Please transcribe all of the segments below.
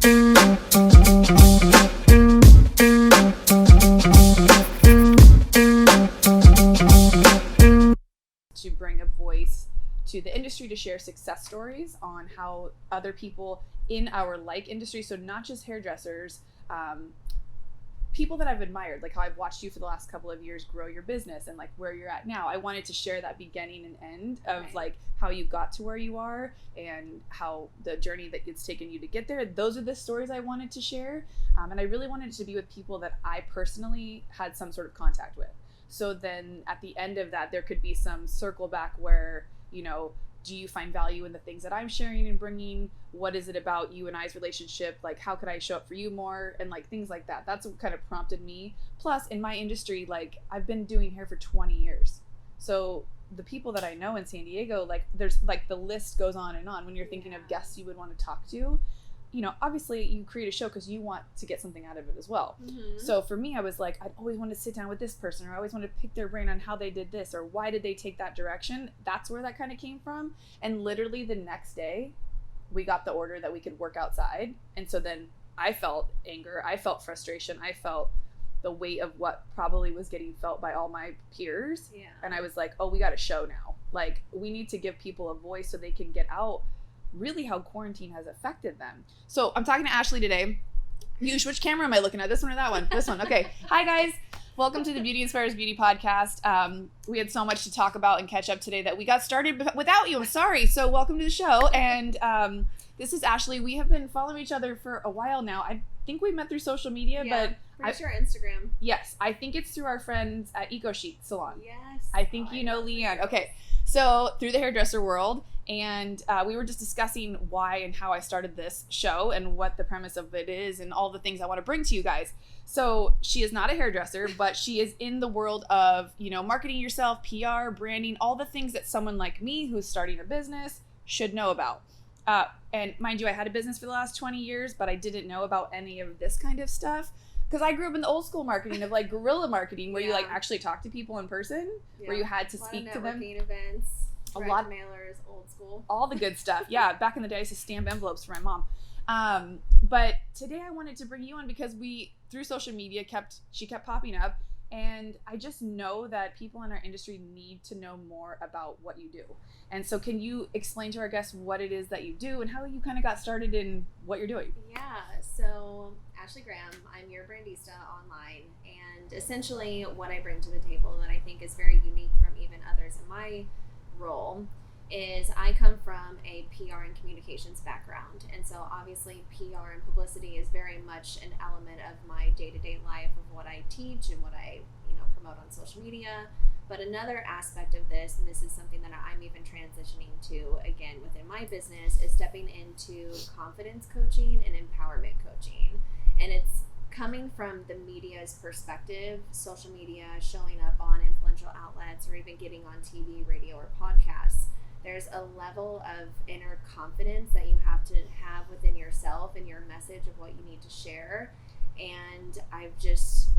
To bring a voice to the industry to share success stories on how other people in our like industry, so not just hairdressers, people that I've admired, like how I've watched you for the last couple of years grow your business and like where you're at now. I wanted to share that beginning and end of like how you got to where you are and how the journey that it's taken you to get there. Those are the stories I wanted to share. And I really wanted to be with people that I personally had some sort of contact with. So then at the end of that, there could be some circle back where, you know, do you find value in the things that I'm sharing and bringing? What is it about you and I's relationship? Like, how could I show up for you more? And like things like that. That's what kind of prompted me. Plus, in my industry, like I've been doing hair for 20 years. So the people that I know in San Diego, like there's like the list goes on and on when you're thinking of guests you would want to talk to. You know, obviously you create a show because you want to get something out of it as well. Mm-hmm. So for me, I was like, I'd always want to sit down with this person, or I always want to pick their brain on how they did this, or why did they take that direction? That's where that kind of came from. And literally the next day, we got the order that we could work outside. And so then I felt anger, I felt frustration, I felt the weight of what probably was getting felt by all my peers. Yeah. And I was like, oh, we got a show now. Like, we need to give people a voice so they can get out really how quarantine has affected them. So I'm talking to Ashley today. Yush, which camera am I looking at? This one or that one? This one. Okay. Hi, guys. Welcome to the Beauty Inspires Beauty podcast. We had so much to talk about and catch up today that we got started without you. I'm sorry. So welcome to the show. And this is Ashley. We have been following each other for a while now. I think we met through social media, but pretty sure Instagram. Yes. I think it's through our friends at Eco Chic Salon. Yes. I think you know Leanne. Okay. So through the hairdresser world. And we were just discussing why and how I started this show and what the premise of it is and all the things I want to bring to you guys. So she is not a hairdresser, but she is in the world of, you know, marketing yourself, PR, branding, all the things that someone like me who's starting a business should know about. And mind you, I had a business for the last 20 years, but I didn't know about any of this kind of stuff. Because I grew up in the old school marketing of like guerrilla marketing where you like actually talk to people in person, where you had to speak to them. Events. A lot mailers, old school, all the good stuff. Yeah, back in the day I used to stamp envelopes for my mom. But today I wanted to bring you on because we, through social media, she kept popping up, and I just know that people in our industry need to know more about what you do. And so can you explain to our guests what it is that you do and how you kind of got started in what you're doing? Yeah, so Ashley Graham, I'm your brandista online, and essentially what I bring to the table that I think is very unique from even others in my role is I come from a PR and communications background, and so obviously PR and publicity is very much an element of my day-to-day life of what I teach and what I promote on social media. But another aspect of this, and this is something that I'm even transitioning to again within my business, is stepping into confidence coaching and empowerment coaching. And it's coming from the media's perspective, social media, showing up on influential outlets, or even getting on TV, radio, or podcasts. There's a level of inner confidence that you have to have within yourself and your message of what you need to share. And I've just,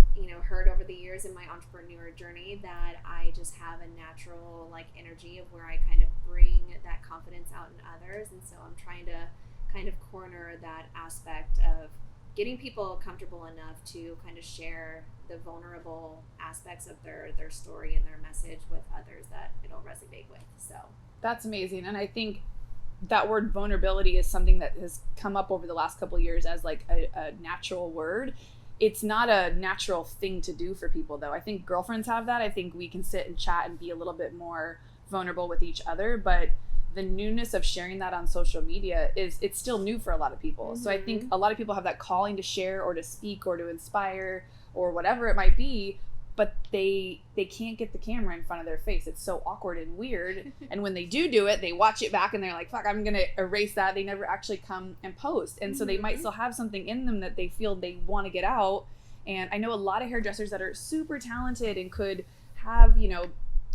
heard over the years in my entrepreneur journey that I just have a natural energy of where I kind of bring that confidence out in others. And so I'm trying to kind of corner that aspect of getting people comfortable enough to kind of share the vulnerable aspects of their story and their message with others that it'll resonate with. So that's amazing. And I think that word vulnerability is something that has come up over the last couple of years as like a natural word. It's not a natural thing to do for people though. I think girlfriends have that. I think we can sit and chat and be a little bit more vulnerable with each other, but the newness of sharing that on social media it's still new for a lot of people. Mm-hmm. So I think a lot of people have that calling to share or to speak or to inspire or whatever it might be, but they can't get the camera in front of their face. It's so awkward and weird. And when they do it, they watch it back and they're like, fuck, I'm going to erase that. They never actually come and post. And so they might still have something in them that they feel they want to get out. And I know a lot of hairdressers that are super talented and could have,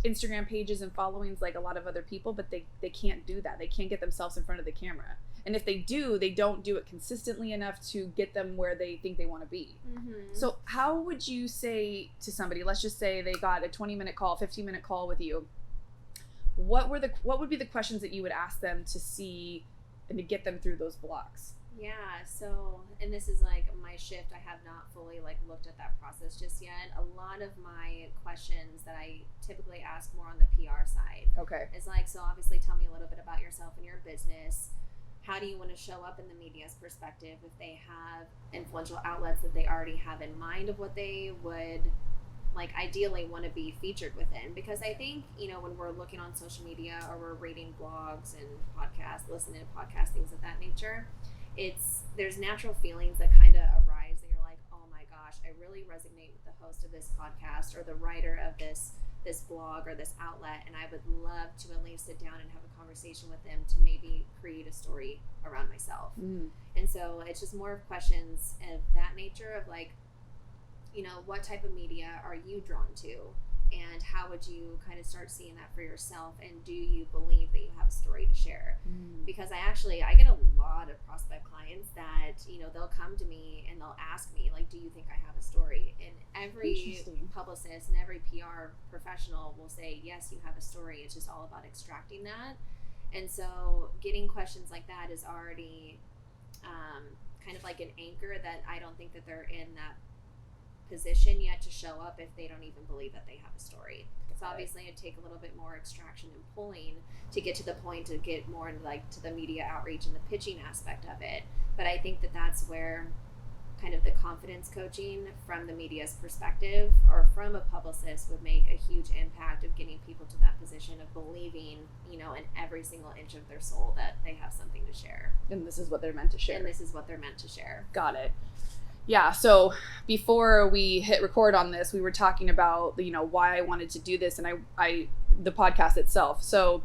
Instagram pages and followings like a lot of other people, but they can't do that. They can't get themselves in front of the camera. And if they do, they don't do it consistently enough to get them where they think they want to be. Mm-hmm. So how would you say to somebody, let's just say they got a 20-minute call, 15-minute call with you, what would be the questions that you would ask them to see and to get them through those blocks? Yeah, so, and this is like my shift. I have not fully like looked at that process just yet. A lot of my questions that I typically ask more on the PR side Okay. is like, so obviously tell me a little bit about yourself and your business. How do you want to show up in the media's perspective if they have influential outlets that they already have in mind of what they would like ideally want to be featured within? Because I think, you know, when we're looking on social media or we're reading blogs and podcasts, listening to podcasts, things of that nature, there's natural feelings that kind of arise and you're like, oh my gosh, I really resonate with the host of this podcast or the writer of this blog or this outlet, and I would love to at least sit down and have a conversation with them to maybe create a story around myself. And so it's just more of questions of that nature of like, you know, what type of media are you drawn to, and how would you kind of start seeing that for yourself, and do you believe that you have a story to share? Because I get a lot of prospect clients that, you know, they'll come to me and they'll ask me like, do you think I have a story? And every publicist and every PR professional will say, yes, you have a story. It's just all about extracting that. And so getting questions like that is already kind of like an anchor that I don't think that they're in that position yet to show up if they don't even believe that they have a story. So obviously it'd take a little bit more extraction and pulling to get to the point to get more into like to the media outreach and the pitching aspect of it. But I think that that's where kind of the confidence coaching from the media's perspective or from a publicist would make a huge impact of getting people to that position of believing, you know, in every single inch of their soul that they have something to share. And this is what they're meant to share. Got it. Yeah, so before we hit record on this, we were talking about, you know, why I wanted to do this and the podcast itself. So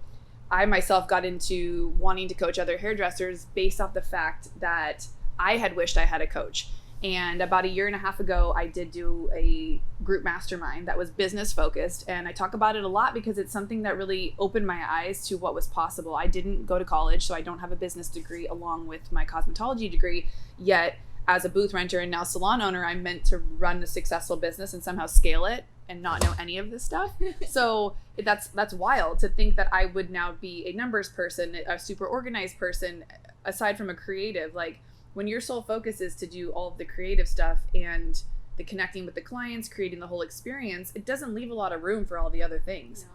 I myself got into wanting to coach other hairdressers based off the fact that I had wished I had a coach. And about 1.5 years ago, I did do a group mastermind that was business focused. And I talk about it a lot because it's something that really opened my eyes to what was possible. I didn't go to college, so I don't have a business degree along with my cosmetology degree yet. As a booth renter and now salon owner, I'm meant to run a successful business and somehow scale it and not know any of this stuff. So that's wild to think that I would now be a numbers person, a super organized person, aside from a creative. Like when your sole focus is to do all of the creative stuff and the connecting with the clients, creating the whole experience, it doesn't leave a lot of room for all the other things. No.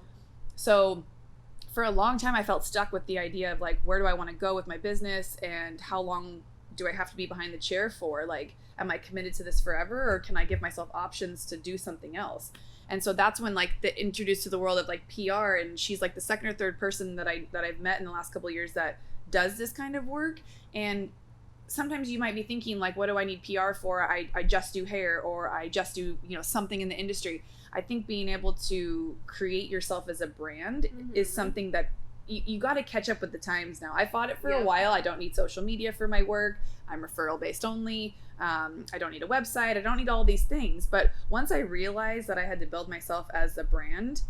So for a long time, I felt stuck with the idea of like, where do I want to go with my business and how long do I have to be behind the chair for? Like, am I committed to this forever, or can I give myself options to do something else? And so that's when like the introduced to the world of like PR, and she's like the second or third person that I've met in the last couple of years that does this kind of work. And sometimes you might be thinking like, what do I need PR for? I just do hair, or I just do, you know, something in the industry. I think being able to create yourself as a brand is something that you got to catch up with the times now. I fought it for a while. I don't need social media for my work. I'm referral based only. I don't need a website. I don't need all these things. But once I realized that I had to build myself as a brand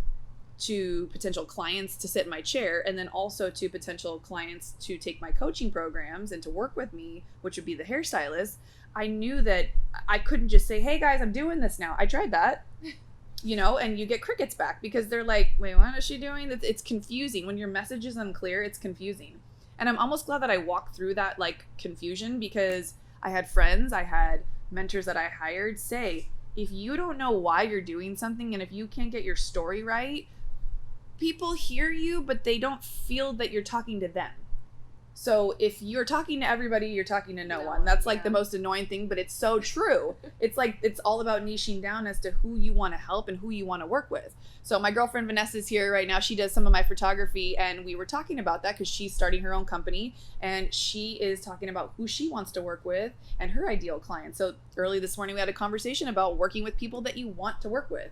to potential clients to sit in my chair, and then also to potential clients to take my coaching programs and to work with me, which would be the hairstylist, I knew that I couldn't just say, hey guys, I'm doing this now. I tried that. You know, and you get crickets back because they're like, wait, what is she doing? It's confusing. When your message is unclear, it's confusing. And I'm almost glad that I walked through that like confusion, because I had friends, I had mentors that I hired say, if you don't know why you're doing something and if you can't get your story right, people hear you, but they don't feel that you're talking to them. So if you're talking to everybody, you're talking to no one. That's like the most annoying thing, but it's so true. It's like, it's all about niching down as to who you want to help and who you want to work with. So my girlfriend Vanessa's here right now. She does some of my photography, and we were talking about that because she's starting her own company, and she is talking about who she wants to work with and her ideal clients. So early this morning, we had a conversation about working with people that you want to work with.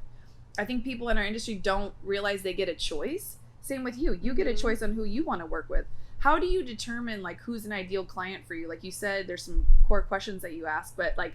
I think people in our industry don't realize they get a choice. Same with you. You get a choice on who you want to work with. How do you determine like who's an ideal client for you? Like you said, there's some core questions that you ask, but like,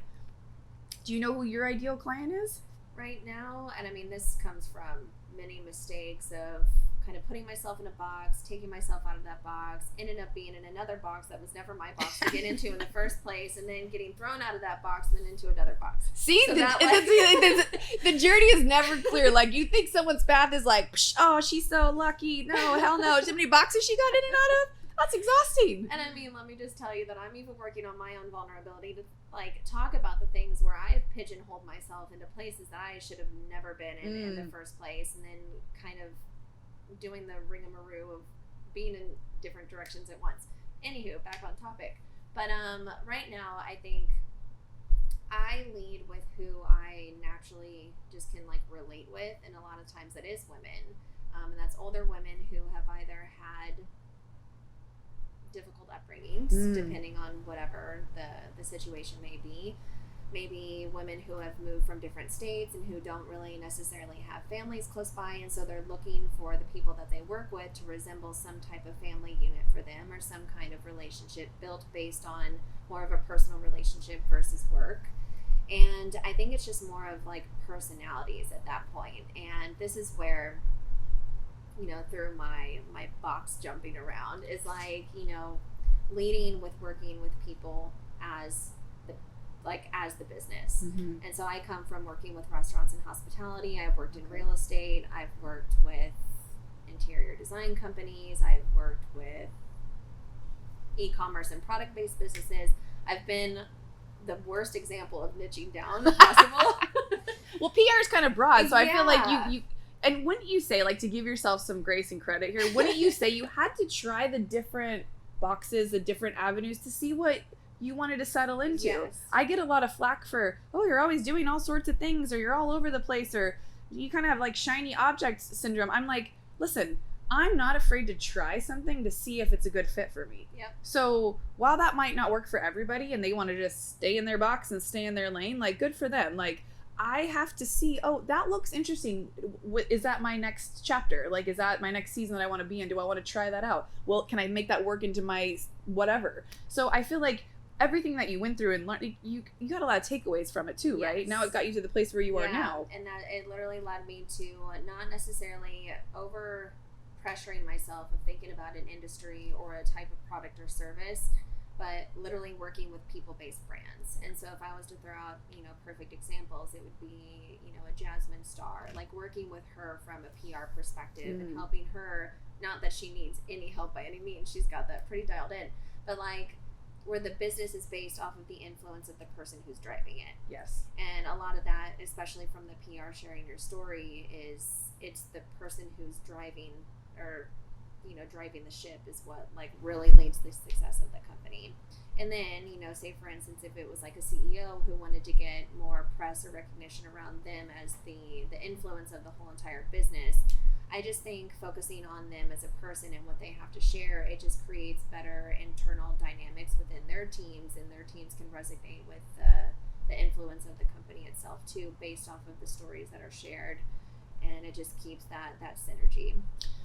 do you know who your ideal client is? Right now, and I mean, this comes from many mistakes of kind of putting myself in a box, taking myself out of that box, ended up being in another box that was never my box to get into in the first place, and then getting thrown out of that box and then into another box. See, so the journey is never clear. Like you think someone's path is like, oh, she's so lucky. No, hell no. How many boxes she got in and out of? That's exhausting. And I mean, let me just tell you that I'm even working on my own vulnerability to like talk about the things where I've pigeonholed myself into places that I should have never been in the first place, and then kind of doing the ringamaroo of being in different directions at once. Anywho, back on topic. But right now, I think I lead with who I naturally just can like relate with, and a lot of times that is women, and that's older women who have either had difficult upbringings, depending on whatever the situation may be. Maybe women who have moved from different states and who don't really necessarily have families close by, and so they're looking for the people that they work with to resemble some type of family unit for them, or some kind of relationship built based on more of a personal relationship versus work. And I think it's just more of like personalities at that point. And this is where, you know, through my box jumping around is like, you know, leading with working with people as the business. And so I come from working with restaurants and hospitality. I've worked in real estate. I've worked with interior design companies. I've worked with e-commerce and product-based businesses. I've been the worst example of niching down possible. Well, PR is kind of broad, so I feel like you and wouldn't you say, like, to give yourself some grace and credit here, wouldn't you say you had to try the different boxes, the different avenues to see what you wanted to settle into? Yes. I get a lot of flack for, oh, you're always doing all sorts of things, or you're all over the place, or you kind of have like shiny objects syndrome. I'm like, listen, I'm not afraid to try something to see if it's a good fit for me. Yep. So while that might not work for everybody and they want to just stay in their box and stay in their lane, like, good for them. Like, I have to see, oh, that looks interesting. Is that my next chapter? Like, is that my next season that I want to be in? Do I want to try that out? Well, can I make that work into my whatever? So I feel like everything that you went through and learned, you got a lot of takeaways from it too, right? Now it got you to the place where you are now. And that it literally led me to not necessarily over pressuring myself of thinking about an industry or a type of product or service, but literally working with people-based brands. And so if I was to throw out, you know, perfect examples, it would be, you know, a Jasmine Star, like working with her from a PR perspective and helping her, not that she needs any help by any means, she's got that pretty dialed in, but like where the business is based off of the influence of the person who's driving it. Yes. And a lot of that, especially from the PR sharing your story, is it's the person who's driving, or, you know, driving the ship is what like really leads to the success of the company. And then, you know, say for instance, if it was like a CEO who wanted to get more press or recognition around them as the influence of the whole entire business, I just think focusing on them as a person and what they have to share, it just creates better internal dynamics within their teams, and their teams can resonate with the influence of the company itself too, based off of the stories that are shared, and it just keeps that synergy.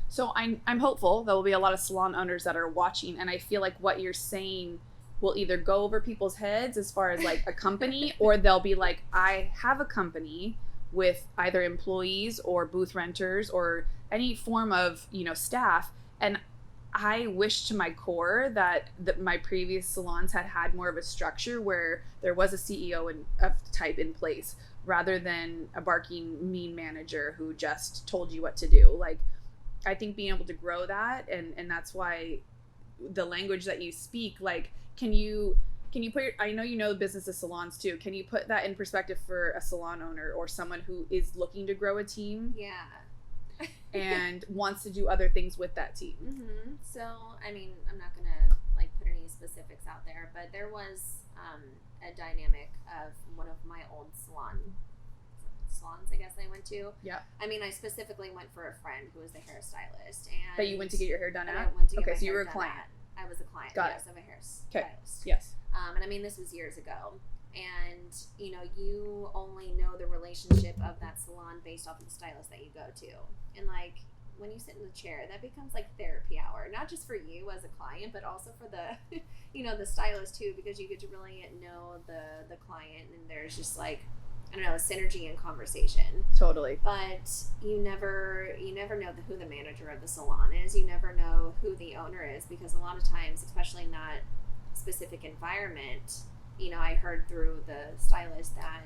So I'm hopeful there will be a lot of salon owners that are watching, and I feel like what you're saying will either go over people's heads as far as like a company, or they'll be like, I have a company with either employees or booth renters or any form of, you know, staff, and I wish to my core that my previous salons had more of a structure where there was a CEO of type in place, rather than a barking mean manager who just told you what to do. Like, I think being able to grow that, and that's why the language that you speak, like, can you put I know you know the business of salons too. Can you put that in perspective for a salon owner or someone who is looking to grow a team? Yeah. And wants to do other things with that team. So, I mean, I'm not going to like put any specifics out there, but there was a dynamic of one of my old salons, I guess I went to. Yeah. I mean, I specifically went for a friend who was the hairstylist. And that you went to get your hair done at? I went to get okay, my so you hair were a done client. I was a client, Got yes, it. of a hairstylist. Okay. Yes. And I mean, this was years ago. And, you know, you only know the relationship of that salon based off of the stylist that you go to. And, like, when you sit in the chair, that becomes, like, therapy hour. Not just for you as a client, but also for the, you know, the stylist, too, because you get to really know the client. And there's just, like, I don't know, synergy and conversation. Totally. But you never know who the manager of the salon is. You never know who the owner is, because a lot of times, especially not specific environment, I heard through the stylist that,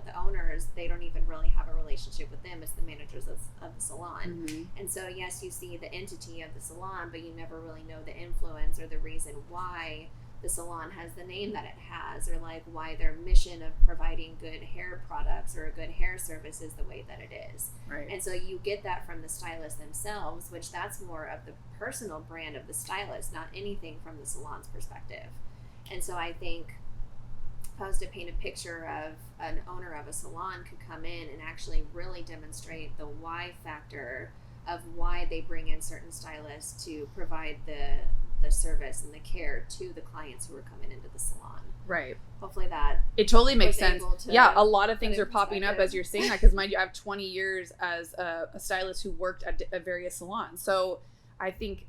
the owners, they don't even really have a relationship with them. It's the managers of the salon. Mm-hmm. And so, yes, you see the entity of the salon, but you never really know the influence or the reason why the salon has the name that it has, or like why their mission of providing good hair products or a good hair service is the way that it is. Right. And so you get that from the stylists themselves, which that's more of the personal brand of the stylist, not anything from the salon's perspective. And so I think if I was to paint a picture of an owner of a salon could come in and actually really demonstrate the why factor of why they bring in certain stylists to provide the service and the care to the clients who are coming into the salon. Right. Hopefully that it totally makes sense. Yeah, a lot of things are popping up as you're saying that, because mind you, I have 20 years as a stylist who worked at various salons. So I think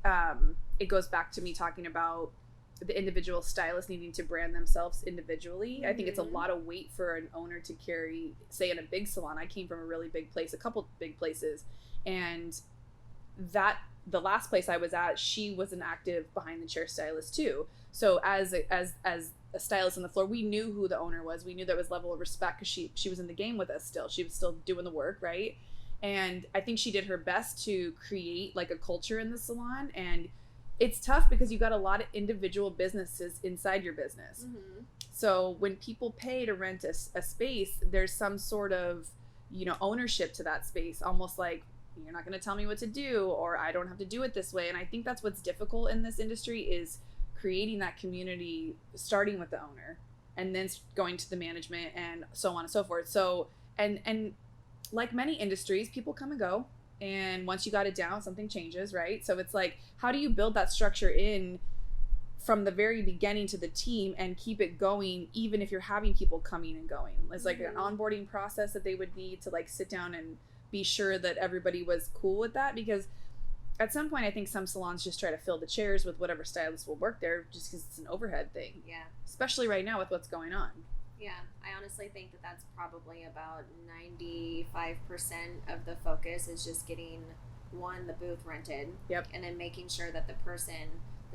it goes back to me talking about the individual stylist needing to brand themselves individually. Mm-hmm. I think it's a lot of weight for an owner to carry, say in a big salon. I came from a really big place, a couple big places, and that the last place I was at, she was an active behind the chair stylist too. So as a stylist on the floor, we knew who the owner was. We knew there was level of respect because she was in the game with us still. She was still doing the work, right? And I think she did her best to create like a culture in the salon. And it's tough because you got a lot of individual businesses inside your business. Mm-hmm. So when people pay to rent a space, there's some sort of, ownership to that space, almost like, you're not going to tell me what to do, or I don't have to do it this way. And I think that's what's difficult in this industry, is creating that community, starting with the owner and then going to the management and so on and so forth. So, and like many industries, people come and go. And once you got it down, something changes, right? So it's like, how do you build that structure in from the very beginning to the team and keep it going, even if you're having people coming and going? It's like an onboarding process that they would need to like sit down and be sure that everybody was cool with that, because at some point I think some salons just try to fill the chairs with whatever stylist will work there just because it's an overhead thing. Yeah. Especially right now with what's going on. Yeah, I honestly think that that's probably about 95% of the focus is just getting, one, the booth rented. Yep. And then making sure that the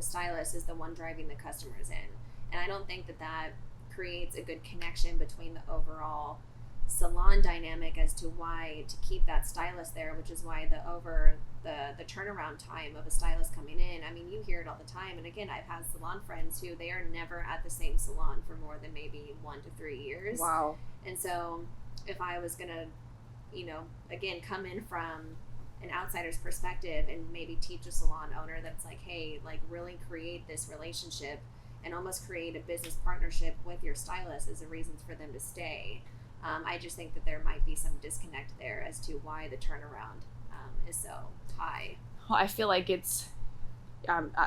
stylist is the one driving the customers in. And I don't think that creates a good connection between the overall salon dynamic as to why to keep that stylist there, which is why the turnaround time of a stylist coming in, I mean, you hear it all the time. And again, I've had salon friends who they are never at the same salon for more than maybe 1 to 3 years. Wow. And so if I was gonna, again, come in from an outsider's perspective and maybe teach a salon owner that's like, hey, like really create this relationship and almost create a business partnership with your stylist as a reasons for them to stay. I just think that there might be some disconnect there as to why the turnaround is so high. Well, I feel like it's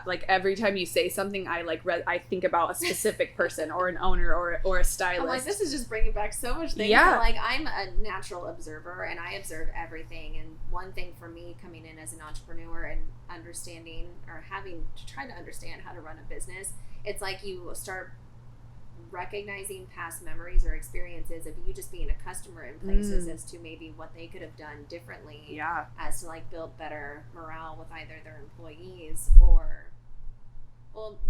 like every time you say something, I think about a specific person or an owner or a stylist. I'm like, this is just bringing back so much things. Yeah. But like, I'm a natural observer and I observe everything. And one thing for me coming in as an entrepreneur and understanding or having to try to understand how to run a business, it's like you start recognizing past memories or experiences of you just being a customer in places as to maybe what they could have done differently. Yeah. As to like build better morale with either their employees or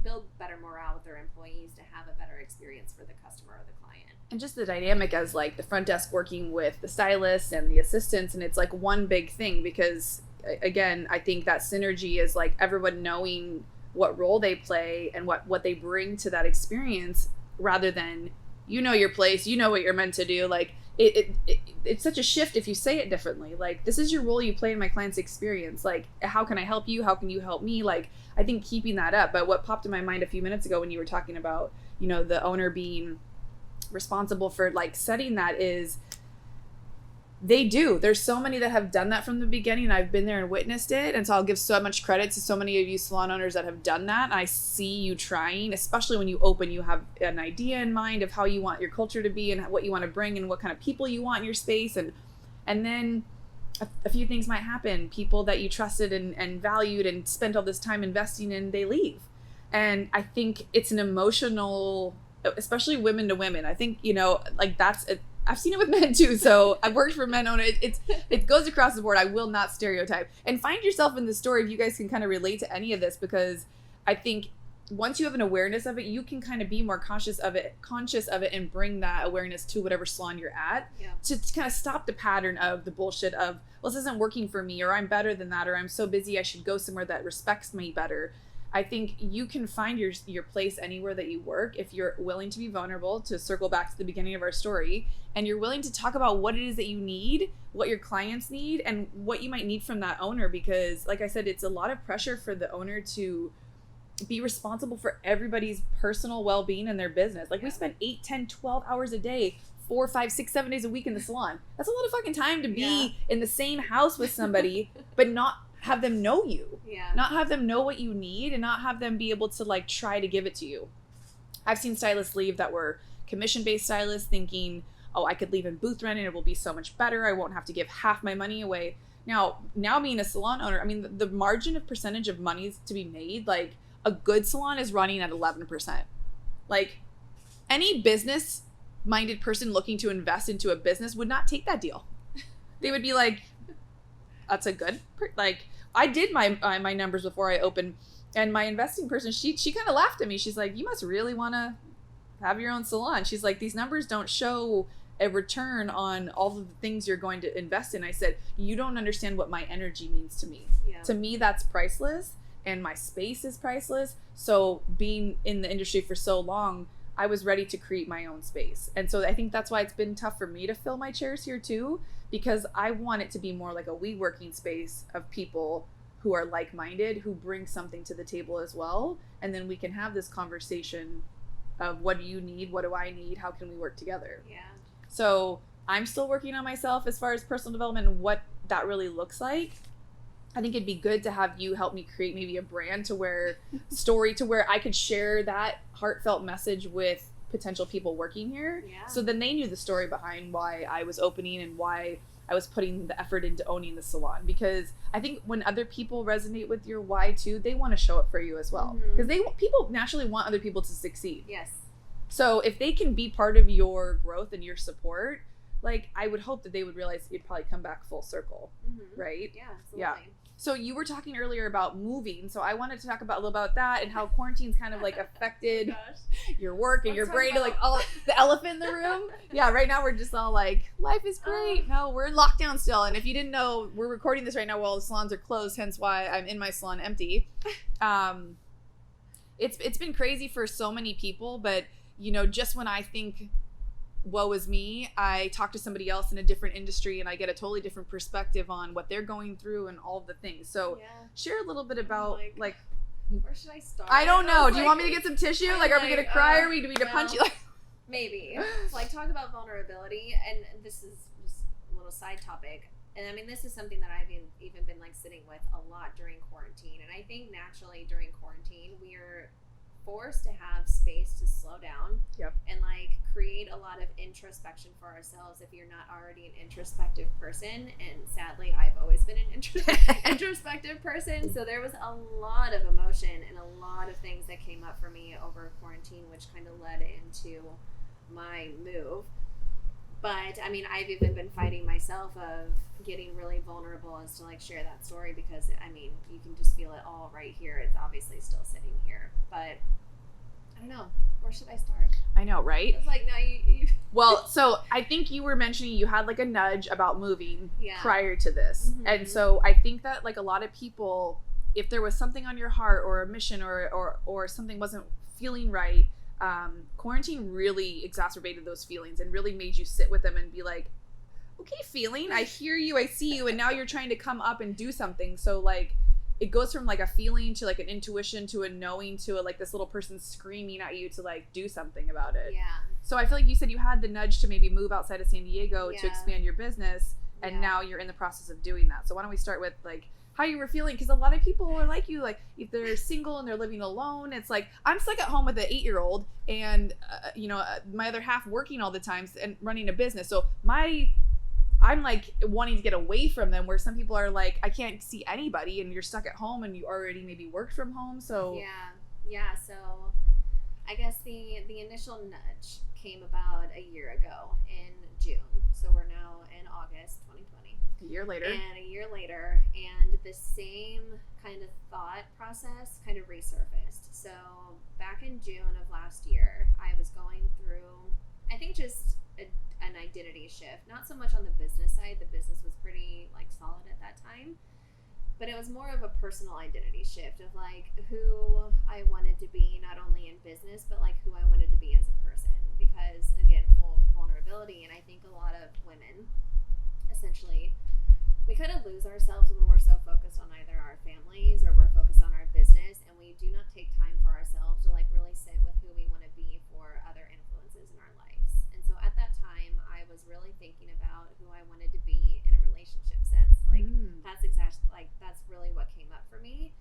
build better morale with their employees to have a better experience for the customer or the client. And just the dynamic as like the front desk working with the stylists and the assistants, and it's like one big thing, because again, I think that synergy is like everyone knowing what role they play and what they bring to that experience, rather than your place, what you're meant to do. Like it's such a shift if you say it differently. Like, this is your role you play in my client's experience. Like, how can I help you? How can you help me? Like, I think keeping that up. But what popped in my mind a few minutes ago when you were talking about, the owner being responsible for like setting that is, there's so many that have done that from the beginning. I've been there and witnessed it. And so I'll give so much credit to so many of you salon owners that have done that. And I see you trying, especially when you open, you have an idea in mind of how you want your culture to be and what you want to bring and what kind of people you want in your space. And then a few things might happen. People that you trusted and valued and spent all this time investing in, they leave. And I think it's an emotional, especially women to women. I think, like I've seen it with men too. So I've worked for men owners. It goes across the board. I will not stereotype. And find yourself in the story if you guys can kind of relate to any of this, because I think once you have an awareness of it, you can kind of be more conscious of it and bring that awareness to whatever salon you're at, to kind of stop the pattern of the bullshit of, well, this isn't working for me, or I'm better than that, or I'm so busy I should go somewhere that respects me better. I think you can find your place anywhere that you work if you're willing to be vulnerable, to circle back to the beginning of our story, and you're willing to talk about what it is that you need, what your clients need, and what you might need from that owner. Because like I said, it's a lot of pressure for the owner to be responsible for everybody's personal well-being in their business. Like we spend 8, 10, 12 hours a day, 4, 5, 6, 7 days a week in the salon. That's a lot of fucking time to be in the same house with somebody, but not have them know you, not have them know what you need, and not have them be able to like try to give it to you. I've seen stylists leave that were commission-based stylists thinking, oh, I could leave in booth rent and it will be so much better. I won't have to give half my money away. Now being a salon owner, I mean, the margin of percentage of money to be made, like a good salon is running at 11%. Like any business-minded person looking to invest into a business would not take that deal. They would be like, that's a good, like I did my numbers before I opened, and my investing person, she kind of laughed at me. She's like, you must really want to have your own salon. She's like, these numbers don't show a return on all of the things you're going to invest in. I said, you don't understand what my energy means to me. To me, that's priceless, and my space is priceless. So being in the industry for so long, I was ready to create my own space. And so I think that's why it's been tough for me to fill my chairs here too, because I want it to be more like a WeWorking space of people who are like-minded, who bring something to the table as well. And then we can have this conversation of, what do you need? What do I need? How can we work together? So I'm still working on myself as far as personal development and what that really looks like. I think it'd be good to have you help me create maybe a brand to where I could share that heartfelt message with potential people working here. So then they knew the story behind why I was opening and why I was putting the effort into owning the salon. Because I think when other people resonate with your why too, they want to show up for you as well. Because people naturally want other people to succeed. So if they can be part of your growth and your support, like I would hope that they would realize you'd probably come back full circle, right? Absolutely. So you were talking earlier about moving. So I wanted to talk a little about that and how quarantine's kind of like affected your work and your brain, like all the elephant in the room. Right now we're just all like, life is great. No, we're in lockdown still. And if you didn't know, we're recording this right now while the salons are closed, hence why I'm in my salon empty. It's been crazy for so many people, but you know, just when I think woe is me, I talk to somebody else in a different industry and I get a totally different perspective on what they're going through and all of the things. So share a little bit about like where should I start? I don't know. Do you want me to get some tissue? Like, are we gonna cry? Or do we need to punch you? Like, maybe. Like, talk about vulnerability, and this is just a little side topic. And I mean, this is something that I've even been like sitting with a lot during quarantine. And I think naturally during quarantine, we're forced to have space to slow down and like create a lot of introspection for ourselves if you're not already an introspective person. And sadly, I've always been an introspective person. So there was a lot of emotion and a lot of things that came up for me over quarantine, which kind of led into my move. But I mean, I've even been fighting myself of getting really vulnerable as to like share that story, because I mean, you can just feel it all right here. It's obviously still sitting here, but I don't know. Where should I start? I know, right? It's like, no, you Well, so I think you were mentioning you had like a nudge about moving prior to this. And so I think that like a lot of people, if there was something on your heart or a mission or something wasn't feeling right, quarantine really exacerbated those feelings and really made you sit with them and be like, okay, feeling, I hear you, I see you, and now you're trying to come up and do something. So like it goes from like a feeling to like an intuition to a knowing to like this little person screaming at you to like do something about it. So I feel like you said you had the nudge to maybe move outside of San Diego to expand your business, and now you're in the process of doing that. So why don't we start with like how you were feeling? Because a lot of people are like you, like if they're single and they're living alone, it's like I'm stuck at home with an 8-year-old and my other half working all the time and running a business. So I'm like wanting to get away from them, where some people are like, I can't see anybody, and you're stuck at home and you already maybe worked from home. So so I guess the initial nudge came about a year ago in June. So we're now in August 2020. A year later. And a year later, and the same kind of thought process kind of resurfaced. So back in June of last year, I was going through, I think, just an identity shift. Not so much on the business side. The business was pretty like solid at that time. But it was more of a personal identity shift of like who I wanted to be, not only in business, but like who I wanted to be as a person. Because again, full vulnerability. And I think a lot of women, essentially, we kind of lose ourselves when we're so focused on either our families or we're focused on our business. And we do not take time for ourselves to like really sit with who we want to be for other influences in our lives. And so at that time, I was really thinking about who I wanted to be in a relationship sense. Like that's exactly like that's really what came up for me.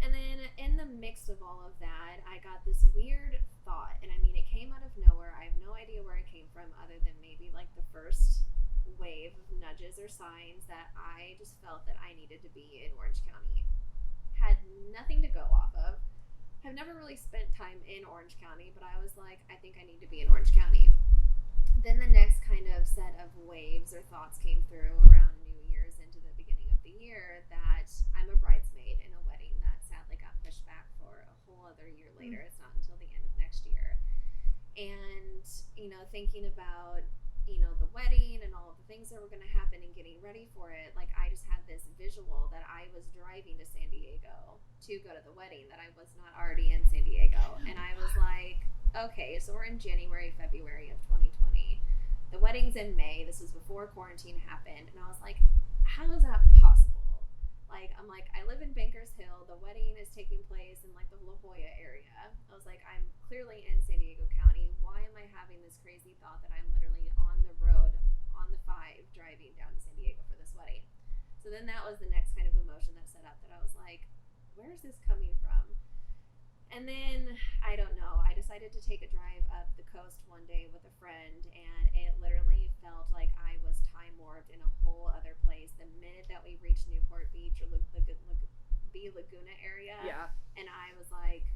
And then in the mix of all of that, I got this weird thought, and I mean it came out of nowhere. I have no idea where it came from other than maybe like the first wave of nudges or signs that I just felt that I needed to be in Orange County. Had nothing to go off of. I've never really spent time in Orange County, but I was like, I think I need to be in Orange County. Then the next kind of set of waves or thoughts came through around New Year's into the beginning of the year that I'm a bridesmaid in a wedding that sadly got pushed back for a whole other year later. It's not until the end of next year. And, you know, thinking about, you know, the wedding and all of the things that were going to happen and getting ready for it, like I just had this visual that I was driving to San Diego to go to the wedding, that I was not already in San Diego. And I was like, okay, so we're in January, February of 2020. The wedding's in May. This was before quarantine happened. And I was like, how is that possible? Like, I'm like, I live in Bankers Hill. The wedding is taking place in like the La Jolla area. I was like, I'm clearly in San Diego County. Why am I having this crazy thought that I'm literally on the road, on the 5, driving down to San Diego for this wedding? So then that was the next kind of emotion that set up, that I was like, where is this coming from? And then, I don't know, I decided to take a drive up the coast one day with a friend, and it literally felt like I was time warped in a whole other place. The minute that we reached Newport Beach or Laguna area, and I was like,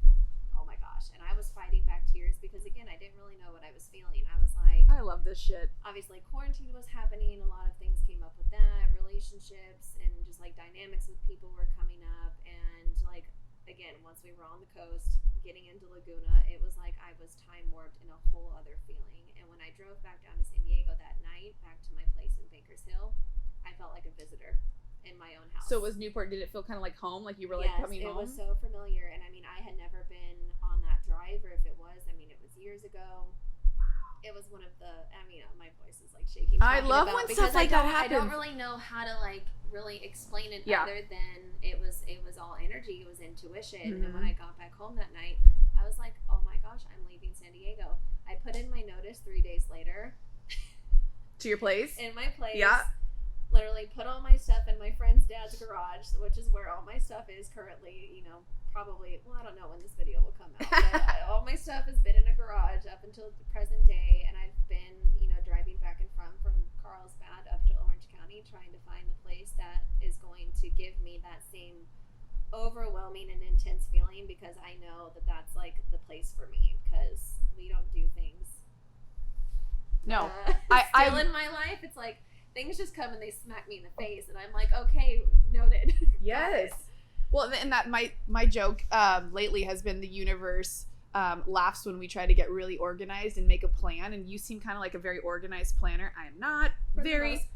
oh my gosh. And I was fighting back tears because, again, I didn't really know what I was feeling. I was like, I love this shit. Obviously, quarantine was happening. A lot of things came up with that, relationships and just like dynamics with people were coming up. And like, again, once we were on the coast, getting into Laguna, it was like I was time warped in a whole other feeling. And when I drove back down to San Diego that night, back to my place in Bankers Hill, I felt like a visitor in my own house. So was Newport, did it feel kind of like home? Like you were like coming home? Yes, it was so familiar. And I mean, I had never been on that drive, or if it was, I mean, it was years ago. It was one of the, I mean, my voice is like shaking. I love when stuff like that happens. I don't really know how to like really explain it other than it was all energy. It was intuition. Mm-hmm. And when I got back home that night, I was like, oh my gosh, I'm leaving San Diego. I put in my notice 3 days later. To your place? In my place. Yeah. Literally put all my stuff in my friend's dad's garage, which is where all my stuff is currently, you know, probably, well, I don't know when this video will come out, but all my stuff has been in a garage up until the present day, and I've been, you know, driving back and from Carlsbad up to Orange County, trying to find the place that is going to give me that same overwhelming and intense feeling, because I know that that's like the place for me, because we don't do things. No. Still in my life, it's like, things just come and they smack me in the face, and I'm like, okay, noted. Yes. Well, and that my joke lately has been the universe laughs when we try to get really organized and make a plan, and you seem kind of like a very organized planner. I am not very,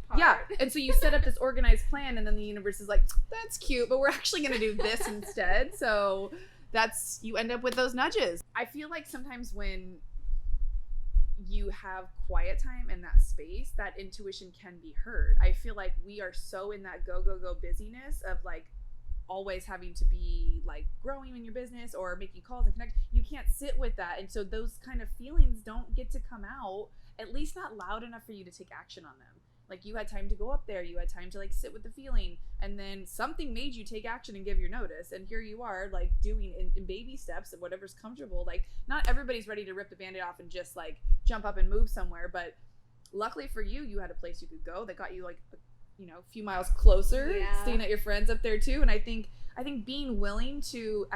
and so you set up this organized plan, and then the universe is like, that's cute, but we're actually going to do this instead. So that's, you end up with those nudges. I feel like sometimes when you have quiet time in that space, that intuition can be heard. I feel like we are so in that go busyness of like always having to be like growing in your business or making calls and connect. You can't sit with that, and so those kind of feelings don't get to come out, at least not loud enough for you to take action on them. Like you had time to go up there, you had time to like sit with the feeling, and then something made you take action and give your notice, and here you are like doing in baby steps of whatever's comfortable. Like not everybody's ready to rip the band-aid off and just like jump up and move somewhere, but luckily for you, you had a place you could go that got you like a few miles closer, Yeah. staying at your friends up there too. And I think being willing to,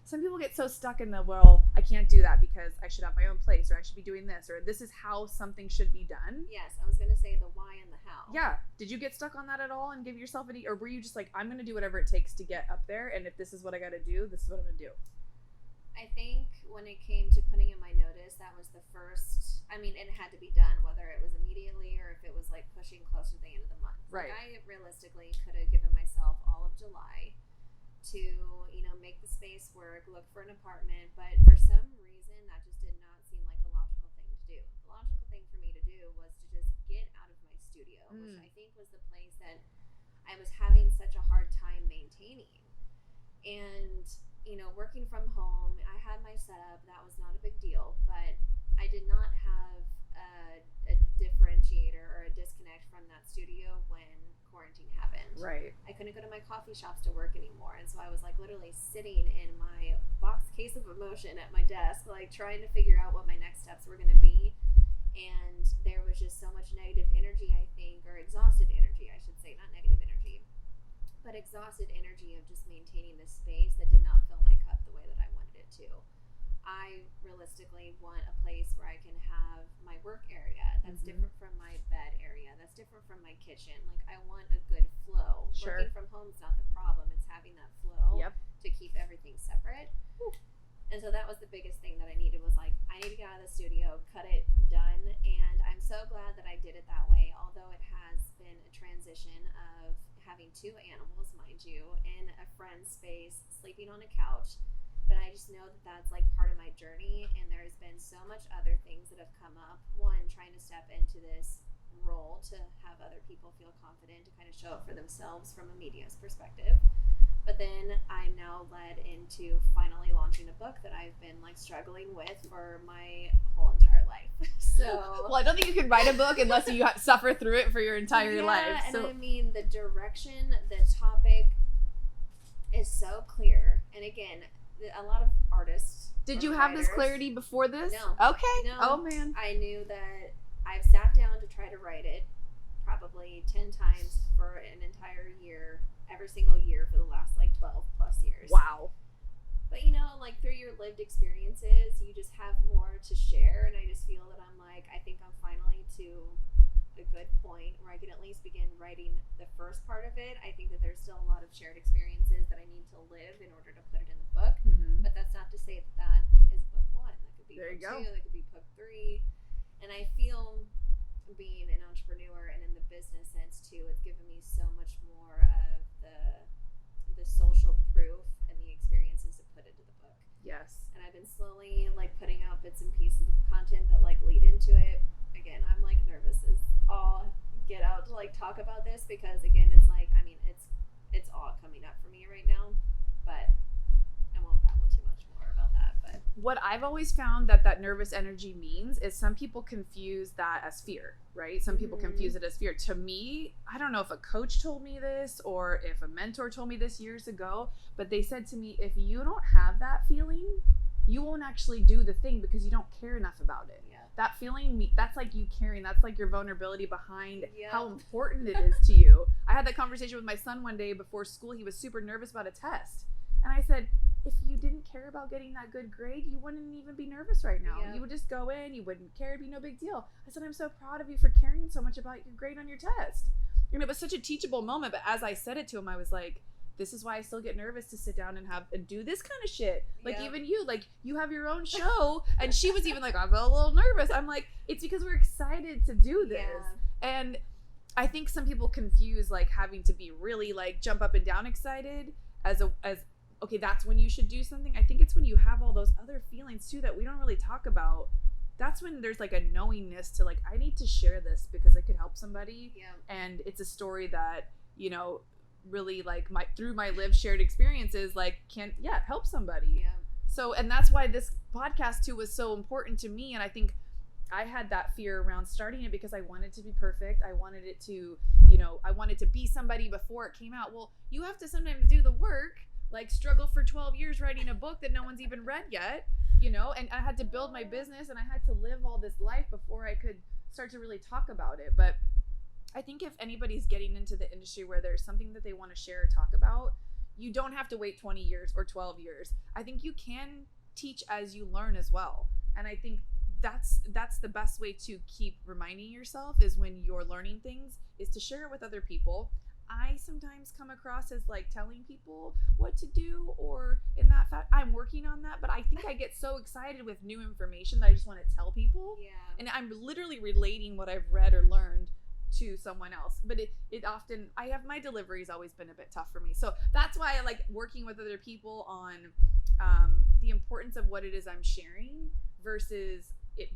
some people get so stuck in the, well, I can't do that because I should have my own place, or I should be doing this, or this is how something should be done. Yes, I was going to say the why and the how. Yeah. Did you get stuck on that at all and give yourself or were you just like, I'm going to do whatever it takes to get up there, and if this is what I got to do, this is what I'm going to do? I think when it came to putting in my notice, that was the first, it had to be done, whether it was immediately or if it was like pushing closer to the end of the month. Right. Like, I realistically could have given myself all of July to, make the space work, look for an apartment, but for some reason that just did not seem like the logical thing to do. The logical thing for me to do was to just get out of my studio, which I think was the place that I was having such a hard time maintaining. And, working from home, I had my setup, that was not a big deal, but I did not have a differentiator or a disconnect from that studio when quarantine happened. Right. I couldn't go to my coffee shops to work anymore, and so I was like literally sitting in my box case of emotion at my desk, like trying to figure out what my next steps were going to be. And there was just so much negative energy, I think, or exhausted energy, I should say, not negative energy, but exhausted energy of just maintaining this space that did not fill my cup the way that I wanted it to. I realistically want a place where I can have my work area that's different from my bed area, that's different from my kitchen. Like, I want a good flow. Sure. Working from home is not the problem. It's having that flow to keep everything separate. Whew. And so that was the biggest thing that I needed, was like, I need to get out of the studio, cut it, done. And I'm so glad that I did it that way, although it has been a transition of having 2 animals, mind you, in a friend's space, sleeping on a couch. But I just know that that's like part of my journey, and there's been so much other things that have come up. One, trying to step into this role to have other people feel confident to kind of show up for themselves from a media's perspective. But then I'm now led into finally launching a book that I've been like struggling with for my whole entire life. So, well, I don't think you can write a book unless you suffer through it for your entire life. So, and the direction, the topic is so clear. And again, a lot of artists. Did you have this clarity before this? No. Okay. No. Oh man. I knew that I've sat down to try to write it probably 10 times for an entire year, every single year for the last like 12 plus years. Wow. But like through your lived experiences, you just have more to share. And I just feel that I'm like, I think I'm finally to a good point where I can at least begin writing the first part of it. I think that there's still a lot of shared experiences that I need to live in order to put it in the book. But that's not to say that that is book 1. That could be book 2. That could be book 3. And I feel being an entrepreneur and in the business sense too, it's given me so much more of the social proof and the experiences to put into the book. Yes. And I've been slowly like putting out bits and pieces of content that like lead into it. Again, I'm like nervous as all get out to like talk about this, because again, it's like, it's all coming up for me right now, but I won't babble too much more about that. But what I've always found that nervous energy means is some people confuse that as fear, right? Some people confuse it as fear. To me, I don't know if a coach told me this or if a mentor told me this years ago, but they said to me, if you don't have that feeling, you won't actually do the thing because you don't care enough about it. That feeling, that's like you caring. That's like your vulnerability behind how important it is to you. I had that conversation with my son one day before school. He was super nervous about a test. And I said, if you didn't care about getting that good grade, you wouldn't even be nervous right now. You would just go in, you wouldn't care, it'd be no big deal. I said, I'm so proud of you for caring so much about your grade on your test. And it was such a teachable moment. But as I said it to him, I was like, this is why I still get nervous to sit down and do this kind of shit. Like even you, like you have your own show. And she was even like, I felt a little nervous. I'm like, it's because we're excited to do this. And I think some people confuse like having to be really like jump up and down excited as okay, that's when you should do something. I think it's when you have all those other feelings too that we don't really talk about. That's when there's like a knowingness to like, I need to share this because it could help somebody. And it's a story that, really like through my lived shared experiences like can help somebody. So, and that's why this podcast too was so important to me. And I think I had that fear around starting it because I wanted to be perfect. I wanted it to, I wanted to be somebody before it came out. Well, you have to sometimes do the work, like struggle for 12 years writing a book that no one's even read yet, and I had to build my business and I had to live all this life before I could start to really talk about it. But I think if anybody's getting into the industry where there's something that they want to share or talk about, you don't have to wait 20 years or 12 years. I think you can teach as you learn as well. And I think that's the best way to keep reminding yourself, is when you're learning things, is to share it with other people. I sometimes come across as like telling people what to do, or in that fact, I'm working on that, but I think I get so excited with new information that I just want to tell people. Yeah. And I'm literally relating what I've read or learned to someone else. But it often, my delivery's always been a bit tough for me. So that's why I like working with other people on the importance of what it is I'm sharing, versus it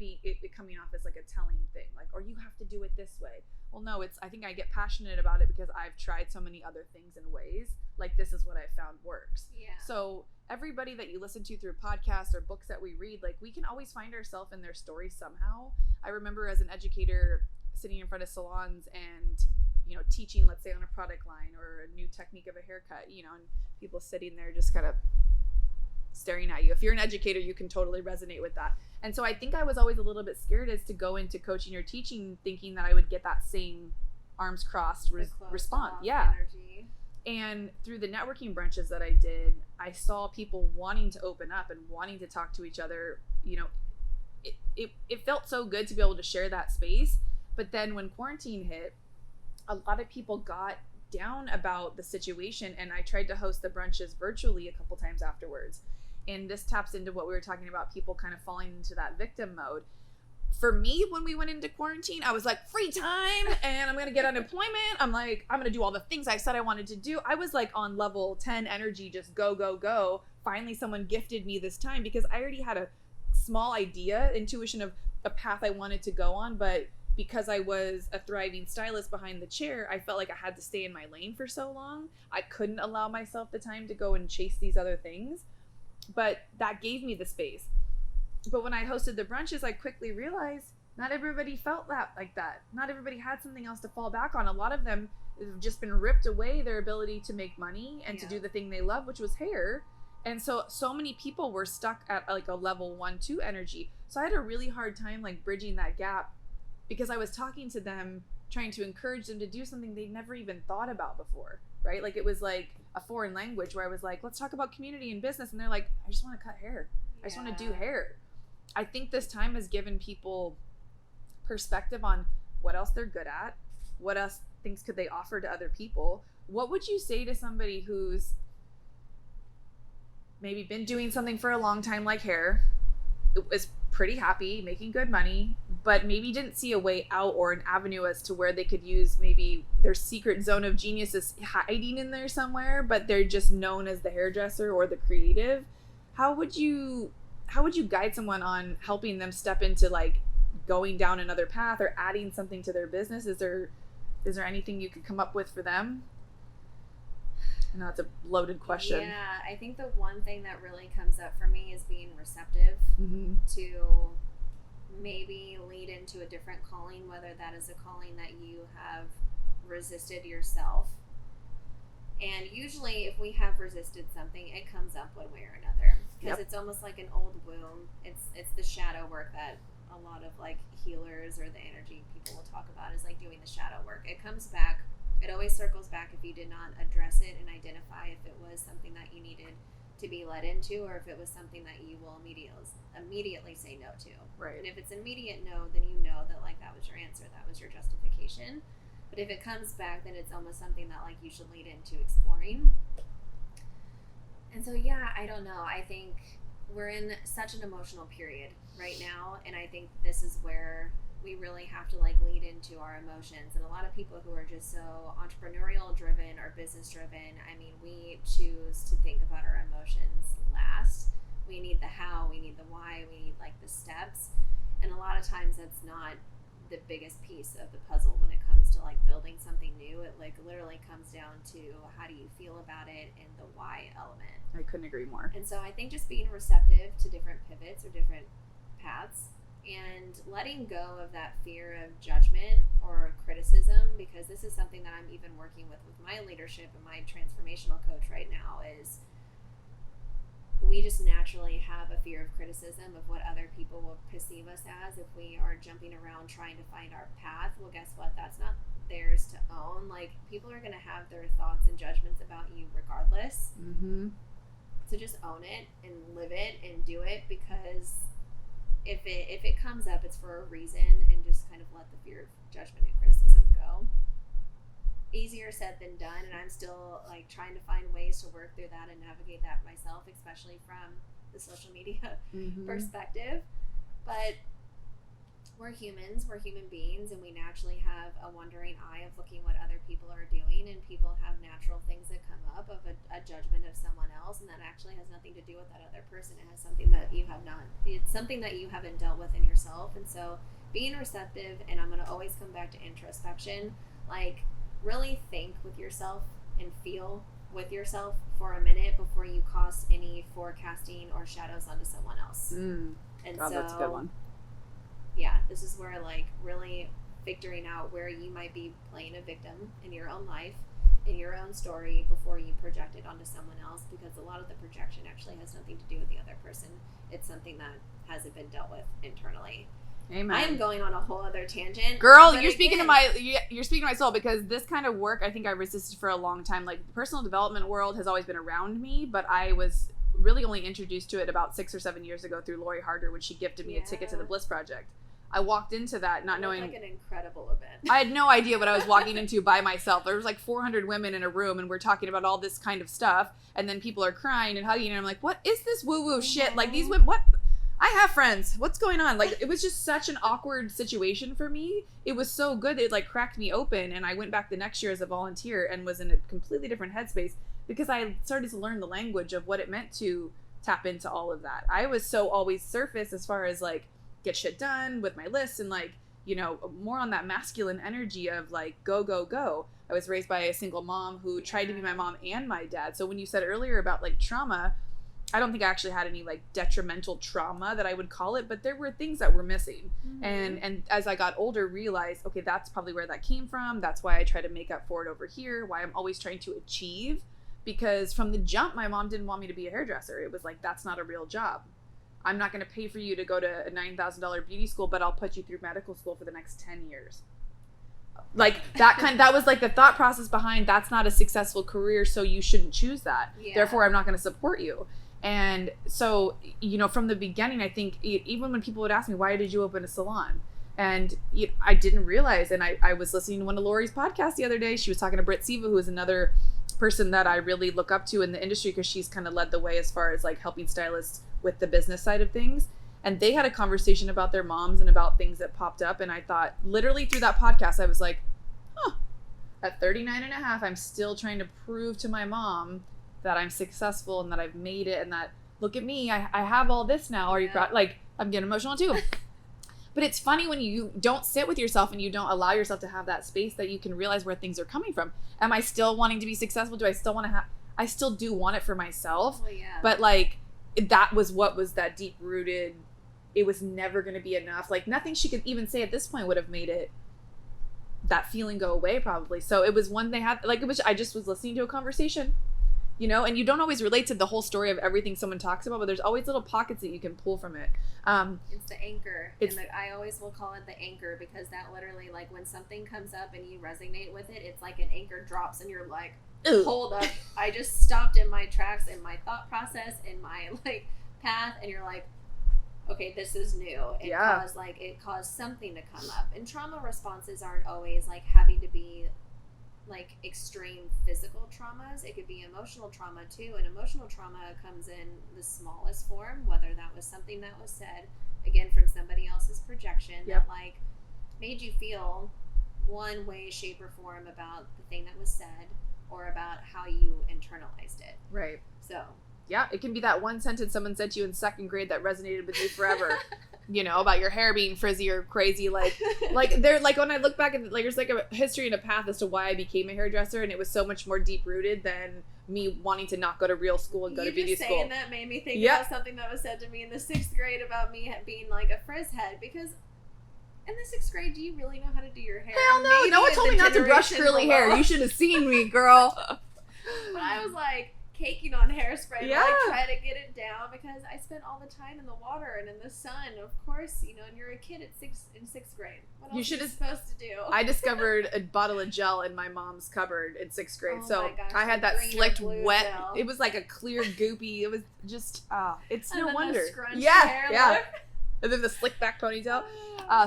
coming off as like a telling thing, like, or you have to do it this way. Well, no, I think I get passionate about it because I've tried so many other things and ways, like this is what I found works. Yeah. So everybody that you listen to through podcasts or books that we read, like we can always find ourselves in their story somehow. I remember as an educator sitting in front of salons and, you know, teaching, let's say on a product line or a new technique of a haircut, you know, and people sitting there just kind of staring at you. If you're an educator, you can totally resonate with that. And so I think I was always a little bit scared as to go into coaching or teaching, thinking that I would get that same arms crossed response. Yeah. Energy. And through the networking brunches that I did, I saw people wanting to open up and wanting to talk to each other. You know, it felt so good to be able to share that space. But then when quarantine hit, a lot of people got down about the situation, and I tried to host the brunches virtually a couple times afterwards. And this taps into what we were talking about, people kind of falling into that victim mode. For me, when we went into quarantine, I was like, free time, and I'm going to get unemployment. I'm like, I'm going to do all the things I said I wanted to do. I was like on level 10 energy, just go, go, go. Finally, someone gifted me this time because I already had a small idea, intuition of a path I wanted to go on. But because I was a thriving stylist behind the chair, I felt like I had to stay in my lane for so long. I couldn't allow myself the time to go and chase these other things. But that gave me the space. But when I hosted the brunches, I quickly realized not everybody felt like that. Not everybody had something else to fall back on. A lot of them have just been ripped away their ability to make money and to do the thing they love, which was hair. And so many people were stuck at like a level 1-2 energy. So I had a really hard time like bridging that gap, because I was talking to them, trying to encourage them to do something they'd never even thought about before, right? Like it was like a foreign language where I was like, let's talk about community and business. And they're like, I just want to cut hair. I just want to do hair. I think this time has given people perspective on what else they're good at, what else things could they offer to other people. What would you say to somebody who's maybe been doing something for a long time like hair, is pretty happy, making good money, but maybe didn't see a way out or an avenue as to where they could use maybe their secret zone of genius is hiding in there somewhere, but they're just known as the hairdresser or the creative? How would you guide someone on helping them step into like going down another path or adding something to their business? Is there anything you could come up with for them? I know it's a loaded question. Yeah, I think the one thing that really comes up for me is being receptive to maybe lead into a different calling, whether that is a calling that you have resisted yourself. And usually if we have resisted something, it comes up one way or another, because it's almost like an old wound. It's the shadow work that a lot of like healers or the energy people will talk about, is like doing the shadow work. It comes back. It always circles back if you did not address it and identify if it was something that you needed to be led into, or if it was something that you will immediately say no to. Right. And if it's an immediate no, then you know that like that was your answer, that was your justification. But if it comes back, then it's almost something that like you should lead into exploring. And so yeah, I don't know. I think we're in such an emotional period right now, and I think this is where we really have to like lead into our emotions. And a lot of people who are just so entrepreneurial driven or business driven, I mean, we choose to think about our emotions last. We need the how, we need the why, we need like the steps. And a lot of times that's not the biggest piece of the puzzle when it comes to like building something new. It like literally comes down to how do you feel about it and the why element. I couldn't agree more. And so I think just being receptive to different pivots or different paths, and letting go of that fear of judgment or criticism, because this is something that I'm even working with my leadership and my transformational coach right now, is we just naturally have a fear of criticism of what other people will perceive us as if we are jumping around trying to find our path. Well, guess what? That's not theirs to own. Like, people are going to have their thoughts and judgments about you regardless. Mm-hmm. So just own it and live it and do it, because if it comes up, it's for a reason, and just kind of let the fear of judgment and criticism go. Easier said than done, and I'm still like trying to find ways to work through that and navigate that myself, especially from the social media perspective. But we're humans, we're human beings, and we naturally have a wondering eye of looking what other people are doing, and people have natural things that come up of a judgment of someone else, and that actually has nothing to do with that other person. It has something that you have not, it's something that you haven't dealt with in yourself. And so being receptive, and I'm going to always come back to introspection, like really think with yourself and feel with yourself for a minute before you cast any forecasting or shadows onto someone else. And God, so that's a good one. Yeah, this is where like really figuring out where you might be playing a victim in your own life, in your own story, before you project it onto someone else, because a lot of the projection actually has nothing to do with the other person. It's something that hasn't been dealt with internally. Amen. I am going on a whole other tangent. Girl, you're speaking to my soul, because this kind of work I think I resisted for a long time. Like, the personal development world has always been around me, but I was really only introduced to it about 6 or 7 years ago through Lori Harder, when she gifted me a ticket to the Bliss Project. I walked into that not knowing. Like an incredible event. I had no idea what I was walking into by myself. There was like 400 women in a room, and we're talking about all this kind of stuff, and then people are crying and hugging, and I'm like, what is this woo-woo shit? Like, these women, what? I have friends. What's going on? Like, it was just such an awkward situation for me. It was so good. It like cracked me open, and I went back the next year as a volunteer and was in a completely different headspace, because I started to learn the language of what it meant to tap into all of that. I was so always surface as far as like get shit done with my lists, and like, you know, more on that masculine energy of like go, go, go. I was raised by a single mom who tried to be my mom and my dad. So when you said earlier about like trauma, I don't think I actually had any like detrimental trauma that I would call it, but there were things that were missing. And as I got older, realized, okay, that's probably where that came from. That's why I try to make up for it over here, why I'm always trying to achieve, because from the jump, my mom didn't want me to be a hairdresser. It was like, that's not a real job. I'm not going to pay for you to go to a $9,000 beauty school, but I'll put you through medical school for the next 10 years. Like that was like the thought process behind, that's not a successful career, so you shouldn't choose that. Therefore, I'm not going to support you. And so, you know, from the beginning, I think even when people would ask me, why did you open a salon? And I didn't realize, and I was listening to one of Lori's podcasts the other day. She was talking to Britt Siva, who is another person that I really look up to in the industry, because she's kind of led the way as far as like helping stylists with the business side of things. And they had a conversation about their moms and about things that popped up. And I thought, literally through that podcast, I was like, at 39 and a half, I'm still trying to prove to my mom that I'm successful and that I've made it, and that, look at me, I have all this now. Are you like, I'm getting emotional too. But it's funny when you don't sit with yourself and you don't allow yourself to have that space, that you can realize where things are coming from. Am I still wanting to be successful? Do I still want to have, I still do want it for myself. But like, that was what was that deep rooted, it was never going to be enough. Like, nothing she could even say at this point would have made it, that feeling go away probably. So it was one they had, like, it was, I just was listening to a conversation, you know, and you don't always relate to the whole story of everything someone talks about, but there's always little pockets that you can pull from it. It's the anchor. I always will call it the anchor, because that literally, like, when something comes up and you resonate with it, it's like an anchor drops and you're like, hold up, I just stopped in my tracks, in my thought process, in my like path, and you're like, okay, this is new. It caused something to come up. And trauma responses aren't always like having to be like extreme physical traumas. It could be emotional trauma too, and emotional trauma comes in the smallest form, whether that was something that was said, again, from somebody else's projection, that like made you feel one way, shape, or form about the thing that was said, or about how you internalized it. Right. So yeah, it can be that one sentence someone said to you in second grade that resonated with you forever. You know, about your hair being frizzy or crazy. Like there, like when I look back at, like, there's like a history and a path as to why I became a hairdresser, and it was so much more deep rooted than me wanting to not go to real school and go to beauty school. You just saying that made me think about something that was said to me in the 6th grade about me being like a frizz head, because in the 6th grade, do you really know how to do your hair? Hell no. No one told me not to brush curly hair. You should have seen me, girl. But I was like, caking on hairspray. Yeah. Like, try to get it down because I spent all the time in the water and in the sun. Of course, you know, and you're a kid in sixth grade. What else are you supposed to do? I discovered a bottle of gel in my mom's cupboard in 6th grade. Oh so my gosh, I had the that green or slicked blue wet. gel. It was like a clear goopy. It was just it's And no then wonder. the scrunched Yeah, hair yeah. look. And then the slick back ponytail.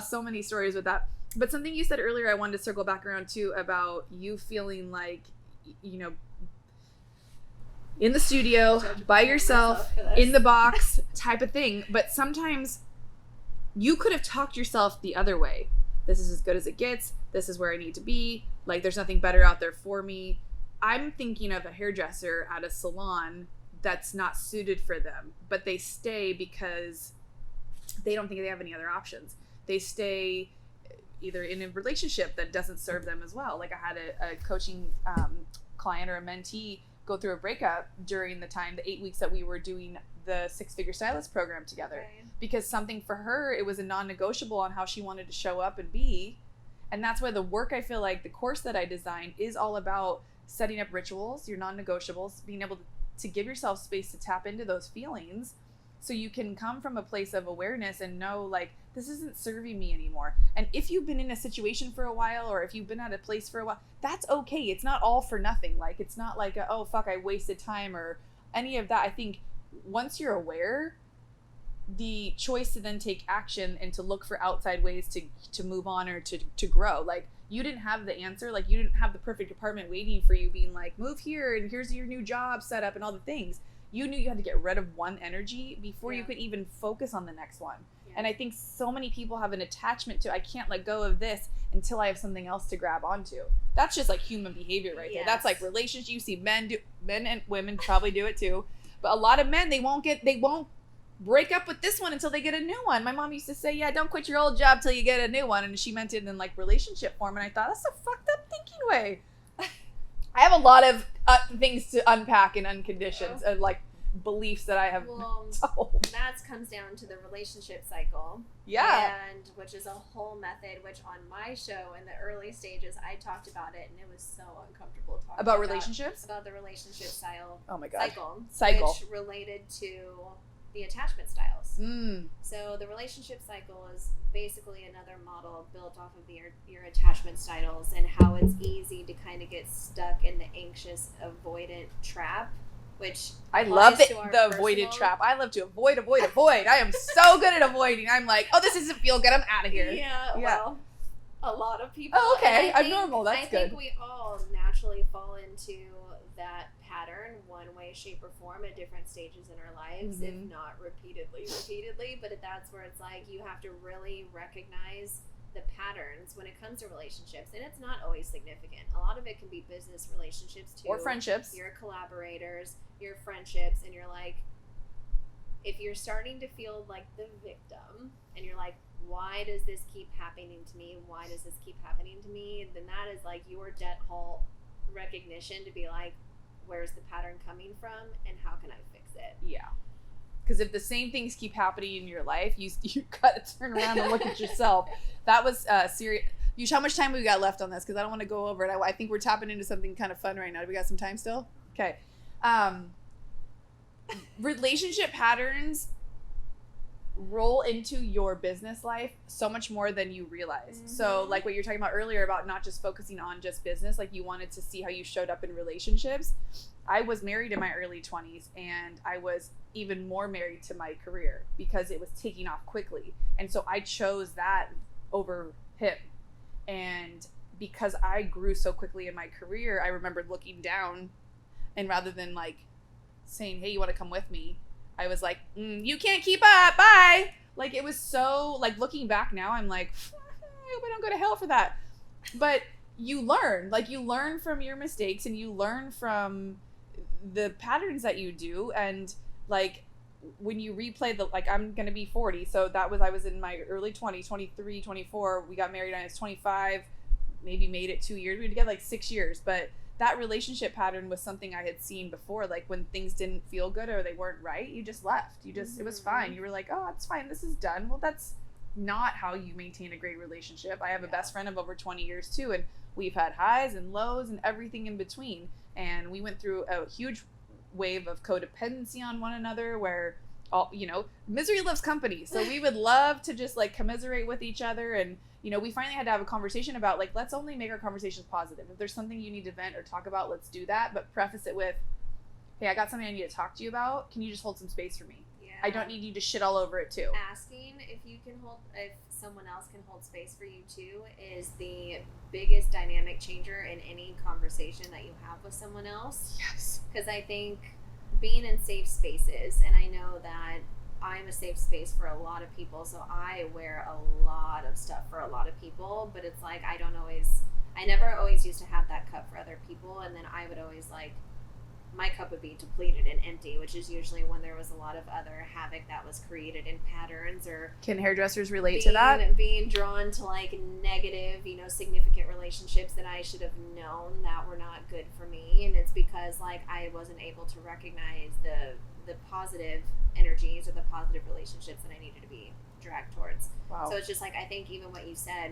So many stories with that. But something you said earlier, I wanted to circle back around too about you feeling like, you know, in the studio by yourself in the box type of thing. But sometimes you could have talked yourself the other way. This is as good as it gets. This is where I need to be. Like, there's nothing better out there for me. I'm thinking of a hairdresser at a salon that's not suited for them, but they stay because they don't think they have any other options. They stay either in a relationship that doesn't serve them as well. Like, I had a coaching client or a mentee go through a breakup during the 8 weeks that we were doing the 6-figure stylist program together. Right. Because something for her, it was a non-negotiable on how she wanted to show up and be. And that's why the work, I feel like the course that I designed is all about setting up rituals, your non-negotiables, being able to give yourself space to tap into those feelings so you can come from a place of awareness and know, like, this isn't serving me anymore. And if you've been in a situation for a while, or if you've been at a place for a while, that's okay. It's not all for nothing. Like, it's not like, oh, fuck, I wasted time or any of that. I think once you're aware, the choice to then take action and to look for outside ways to move on or to grow. Like, you didn't have the answer. Like, you didn't have the perfect department waiting for you, being like, move here and here's your new job set up and all the things. You knew you had to get rid of one energy before you could even focus on the next one. Yeah. And I think so many people have an attachment to, I can't let go of this until I have something else to grab onto. That's just like human behavior right there. That's like relationships. You see men and women probably do it too. But a lot of men, they won't break up with this one until they get a new one. My mom used to say, yeah, don't quit your old job till you get a new one. And she meant it in like relationship form. And I thought, that's a fucked up thinking way. I have a lot of things to unpack and unconditioned, like beliefs that I have told. That comes down to the relationship cycle. Yeah. And which is a whole method, which on my show in the early stages, I talked about it and it was so uncomfortable talking about relationships? About the relationship style. Oh my God. Cycle. Which related to the attachment styles. Mm. So the relationship cycle is basically another model built off of your attachment styles and how it's easy to kind of get stuck in the anxious avoidant trap, which I love the avoided trap. I love to avoid. I am so good at avoiding. I'm like, oh, this doesn't feel good. I'm out of here. Yeah. Well, a lot of people. Oh, okay. I'm normal. That's good. I think we all naturally fall into that pattern one way, shape, or form at different stages in our lives, if not repeatedly. But that's where it's like you have to really recognize the patterns when it comes to relationships, and it's not always significant. A lot of it can be business relationships too, or friendships. Your collaborators, your friendships, and you're like, if you're starting to feel like the victim, and you're like, why does this keep happening to me? Why does this keep happening to me? Then that is like your debt halt recognition to be like, where's the pattern coming from and how can I fix it? Yeah. Because if the same things keep happening in your life, you got to turn around and look at yourself. That was serious. Yush, how much time we got left on this? Because I don't want to go over it. I think we're tapping into something kind of fun right now. Do we got some time still? Okay. Relationship patterns roll into your business life so much more than you realize. So like what you're talking about earlier about not just focusing on just business, like you wanted to see how you showed up in relationships. I was married in my early 20s and I was even more married to my career because it was taking off quickly. And so I chose that over him. And because I grew so quickly in my career, I remember looking down and rather than like saying, hey, you want to come with me? I was like, you can't keep up, bye. Like it was so, like looking back now, I'm like, I hope I don't go to hell for that. But you learn from your mistakes and you learn from the patterns that you do. And like when you replay like I'm going to be 40. So I was in my early 20s, 23, 24. We got married when I was 25, maybe made it 2 years. We were together like 6 years, but that relationship pattern was something I had seen before. Like when things didn't feel good or they weren't right, you just left. It was fine. You were like, oh, it's fine. This is done. Well, that's not how you maintain a great relationship. I have a best friend of over 20 years too. And we've had highs and lows and everything in between. And we went through a huge wave of codependency on one another where all, misery loves company. So we would love to just like commiserate with each other. And, we finally had to have a conversation about like, let's only make our conversations positive. If there's something you need to vent or talk about, let's do that. But preface it with, hey, I got something I need to talk to you about. Can you just hold some space for me? Yeah. I don't need you to shit all over it too. Asking if someone else can hold space for you too is the biggest dynamic changer in any conversation that you have with someone else. Yes. Because I think being in safe spaces, and I know that I'm a safe space for a lot of people, so I wear a lot of stuff for a lot of people, but it's like I never always used to have that cup for other people, and then I would always like, my cup would be depleted and empty, which is usually when there was a lot of other havoc that was created in patterns or... Can hairdressers relate to that? Being drawn to like negative, significant relationships that I should have known that were not good for me. And it's because like I wasn't able to recognize the positive energies or the positive relationships that I needed to be dragged towards. Wow. So it's just like, I think even what you said,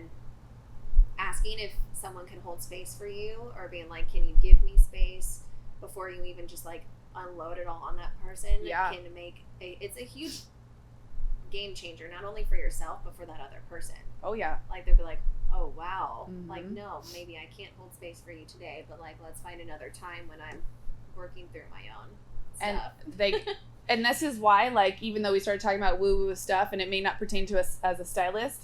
asking if someone can hold space for you or being like, can you give me space before you even just like unload it all on that person, can make it's a huge game changer, not only for yourself but for that other person. Oh yeah. Like they'll be like, oh wow, like no, maybe I can't hold space for you today, but like let's find another time when I'm working through my own stuff. And this is why, like, even though we started talking about woo-woo stuff and it may not pertain to us as a stylist,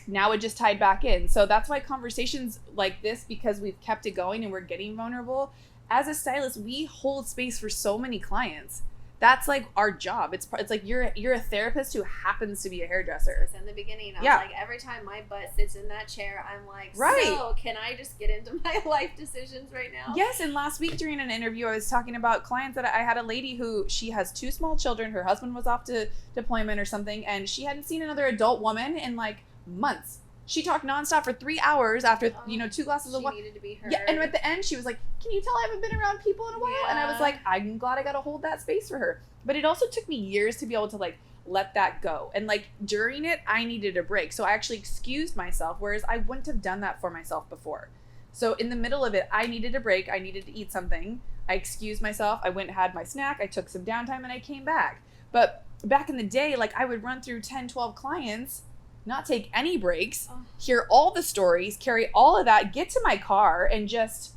now it just tied back in. So that's why conversations like this, because we've kept it going and we're getting vulnerable, as a stylist, we hold space for so many clients. That's like our job. It's like you're a therapist who happens to be a hairdresser. In the beginning, I was like, every time my butt sits in that chair, I'm like, so can I just get into my life decisions right now? Yes, and last week during an interview, I was talking about clients that I had a lady who, she has 2 small children. Her husband was off to deployment or something, and she hadn't seen another adult woman in like months. She talked nonstop for 3 hours after, 2 glasses of wine. She needed to be heard. Yeah, and at the end, she was like, can you tell I haven't been around people in a while? Yeah. And I was like, I'm glad I got to hold that space for her. But it also took me years to be able to, like, let that go. And, like, during it, I needed a break. So I actually excused myself, whereas I wouldn't have done that for myself before. So in the middle of it, I needed a break. I needed to eat something. I excused myself. I went and had my snack. I took some downtime, and I came back. But back in the day, like, I would run through 10, 12 clients, not take any breaks, hear all the stories, carry all of that, get to my car, and just,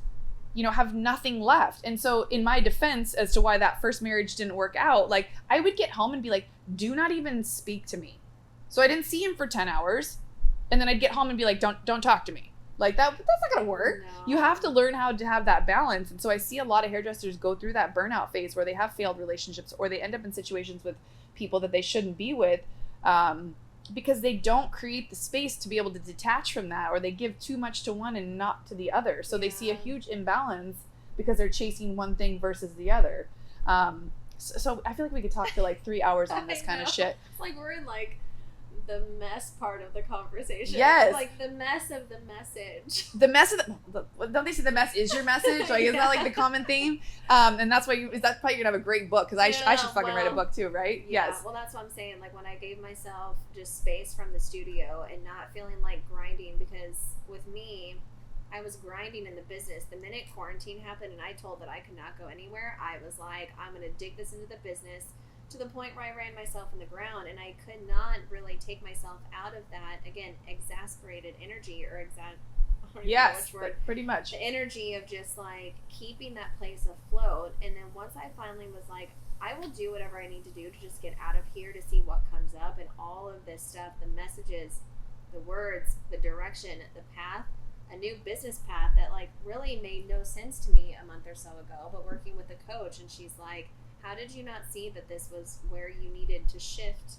have nothing left. And so in my defense as to why that first marriage didn't work out, like, I would get home and be like, do not even speak to me. So I didn't see him for 10 hours. And then I'd get home and be like, don't talk to me. Like, that's not going to work. No. You have to learn how to have that balance. And so I see a lot of hairdressers go through that burnout phase where they have failed relationships or they end up in situations with people that they shouldn't be with, because they don't create the space to be able to detach from that, or they give too much to one and not to the other. So they see a huge imbalance because they're chasing one thing versus the other. So I feel like we could talk for like 3 hours on this kind of shit. It's like we're in like the mess part of the conversation. Yes. Like the mess of the message. The mess of don't they say the mess is your message? Like, isn't that like the common theme? And that's why that's probably gonna have a great book, because I should fucking write a book too, right? Yeah, yes. Well, that's what I'm saying. Like when I gave myself just space from the studio and not feeling like grinding, because with me, I was grinding in the business. The minute quarantine happened and I told that I could not go anywhere, I was like, I'm gonna dig this into the business, to the point where I ran myself in the ground, and I could not really take myself out of that, again, exasperated energy, or yes, pretty much. The energy of just like keeping that place afloat. And then once I finally was like, I will do whatever I need to do to just get out of here to see what comes up, and all of this stuff, the messages, the words, the direction, the path, a new business path that like really made no sense to me a month or so ago, but working with a coach, and she's like, how did you not see that this was where you needed to shift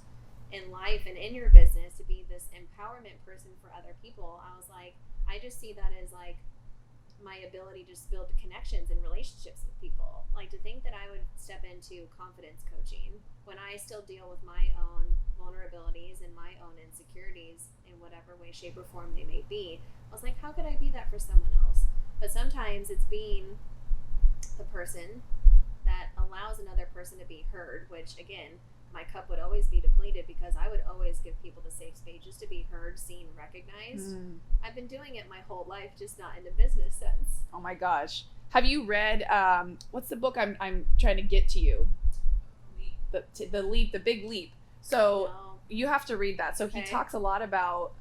in life and in your business to be this empowerment person for other people? I was like, I just see that as like my ability to just build connections and relationships with people. Like, to think that I would step into confidence coaching when I still deal with my own vulnerabilities and my own insecurities in whatever way, shape, or form they may be. I was like, how could I be that for someone else? But sometimes it's being the person that allows another person to be heard, which again, my cup would always be depleted because I would always give people the safe spaces to be heard, seen, recognized. I've been doing it my whole life, just not in the business sense. Oh my gosh. Have you read what's the book I'm trying to get to you? The Leap, the Big Leap. So you have to read that. So he talks a lot about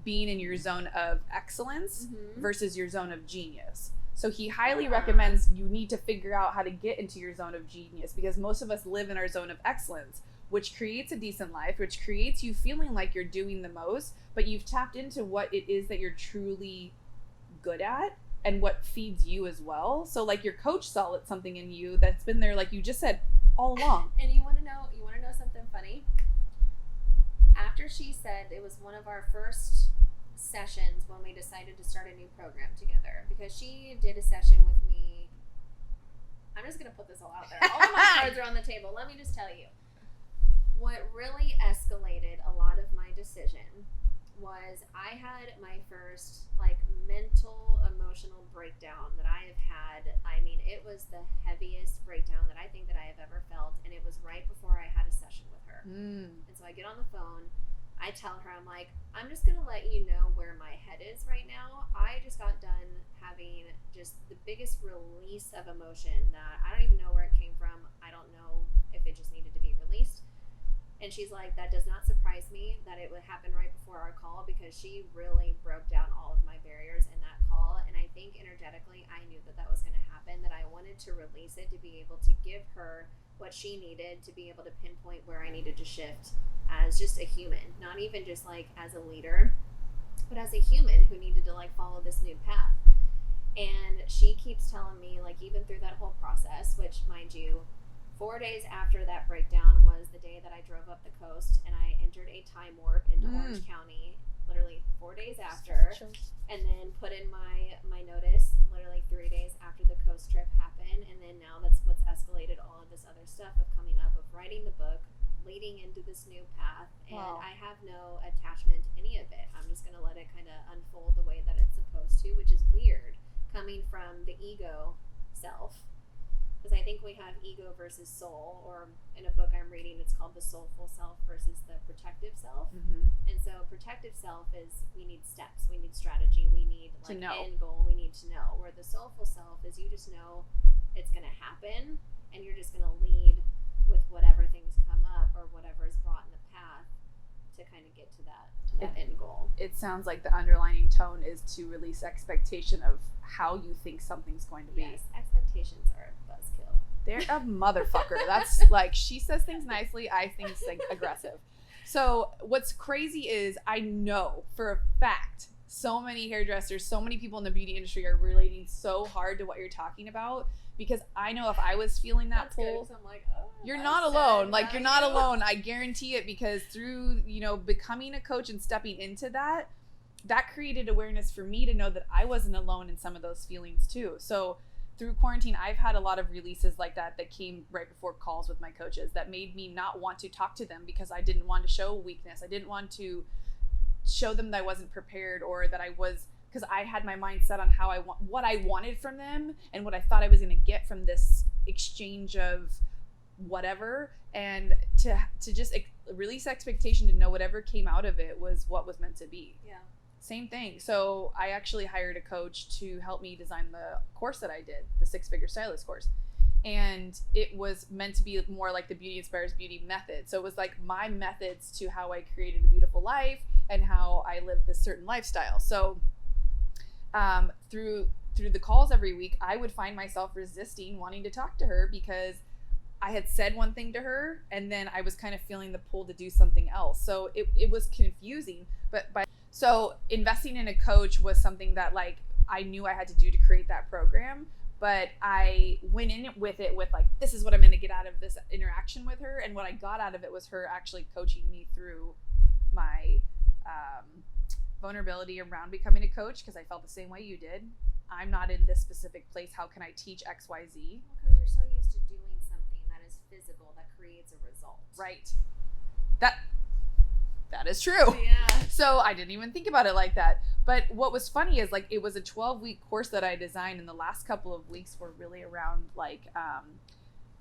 being in your zone of excellence versus your zone of genius. So he highly recommends you need to figure out how to get into your zone of genius, because most of us live in our zone of excellence, which creates a decent life, which creates you feeling like you're doing the most, but you've tapped into what it is that you're truly good at and what feeds you as well. So like your coach saw something in you that's been there, like you just said, all along. And you want to know something funny? After she said, it was one of our first sessions when we decided to start a new program together, because she did a session with me. I'm just going to put this all out there. All of my cards are on the table. Let me just tell you. What really escalated a lot of my decision was I had my first mental emotional breakdown that I have had. I mean, it was the heaviest breakdown that I think that I have ever felt, and it was right before I had a session with her. And so I get on the phone, I tell her, I'm like, I'm just gonna let you know where my head is right now. I just got done having just the biggest release of emotion that I don't even know where it came from. I don't know if it just needed to be released. And she's like, that does not surprise me that it would happen right before our call, because she really broke down all of my barriers in that call. And I think energetically, I knew that that was going to happen, that I wanted to release it, to be able to give her what she needed, to be able to pinpoint where I needed to shift as just a human, not even just as a leader, but as a human who needed to follow this new path. And she keeps telling me, even through that whole process, which, mind you, 4 days after that breakdown was the day that I drove up the coast and I entered a time warp into Orange County, literally 4 days after, and then put in my notice literally 3 days after the coast trip happened. And then now that's what's escalated all of this other stuff of coming up, of writing the book, leading into this new path. And I have no attachment to any of it. I'm just going to let it kind of unfold the way that it's supposed to, which is weird coming from the ego self. Because I think we have ego versus soul, or in a book I'm reading, it's called The Soulful Self versus the Protective Self. And so protective self is, we need steps, we need strategy, we need end goal, we need to know. Where the soulful self is, you just know it's going to happen, and you're just going to lead with whatever things come up or whatever is brought in the path to kind of get to that end goal. It sounds like the underlining tone is to release expectation of how you think something's going to be. Yes, expectations are a buzzkill. They're a motherfucker. That's she says things nicely, I think aggressive. So what's crazy is I know for a fact so many hairdressers, so many people in the beauty industry are relating so hard to what you're talking about, because I know if I was feeling that pull, I'm like, you're not alone. You're not alone. I guarantee it, because through, becoming a coach and stepping into that created awareness for me to know that I wasn't alone in some of those feelings too. So through quarantine, I've had a lot of releases like that came right before calls with my coaches that made me not want to talk to them, because I didn't want to show weakness. I didn't want to show them that I wasn't prepared, or that I was, because I had my mind set on what I wanted from them and what I thought I was going to get from this exchange of whatever, and to just release expectation, to know whatever came out of it was what was meant to be. Yeah. Same thing. So I actually hired a coach to help me design the course that I did, the 6-figure stylist course. And it was meant to be more like the Beauty Inspires Beauty method. So it was like my methods to how I created a beautiful life and how I lived this certain lifestyle. So through the calls every week, I would find myself resisting wanting to talk to her, because I had said one thing to her and then I was kind of feeling the pull to do something else. So it was confusing. So investing in a coach was something that I knew I had to do to create that program, but I went in with it with this is what I'm going to get out of this interaction with her. And what I got out of it was her actually coaching me through my vulnerability around becoming a coach, because I felt the same way you did. I'm not in this specific place. How can I teach XYZ? Well, because you're so used to doing something that is physical, that creates a result. Right. That is true. Yeah. So I didn't even think about it like that. But what was funny is it was a 12-week course that I designed, and the last couple of weeks were really around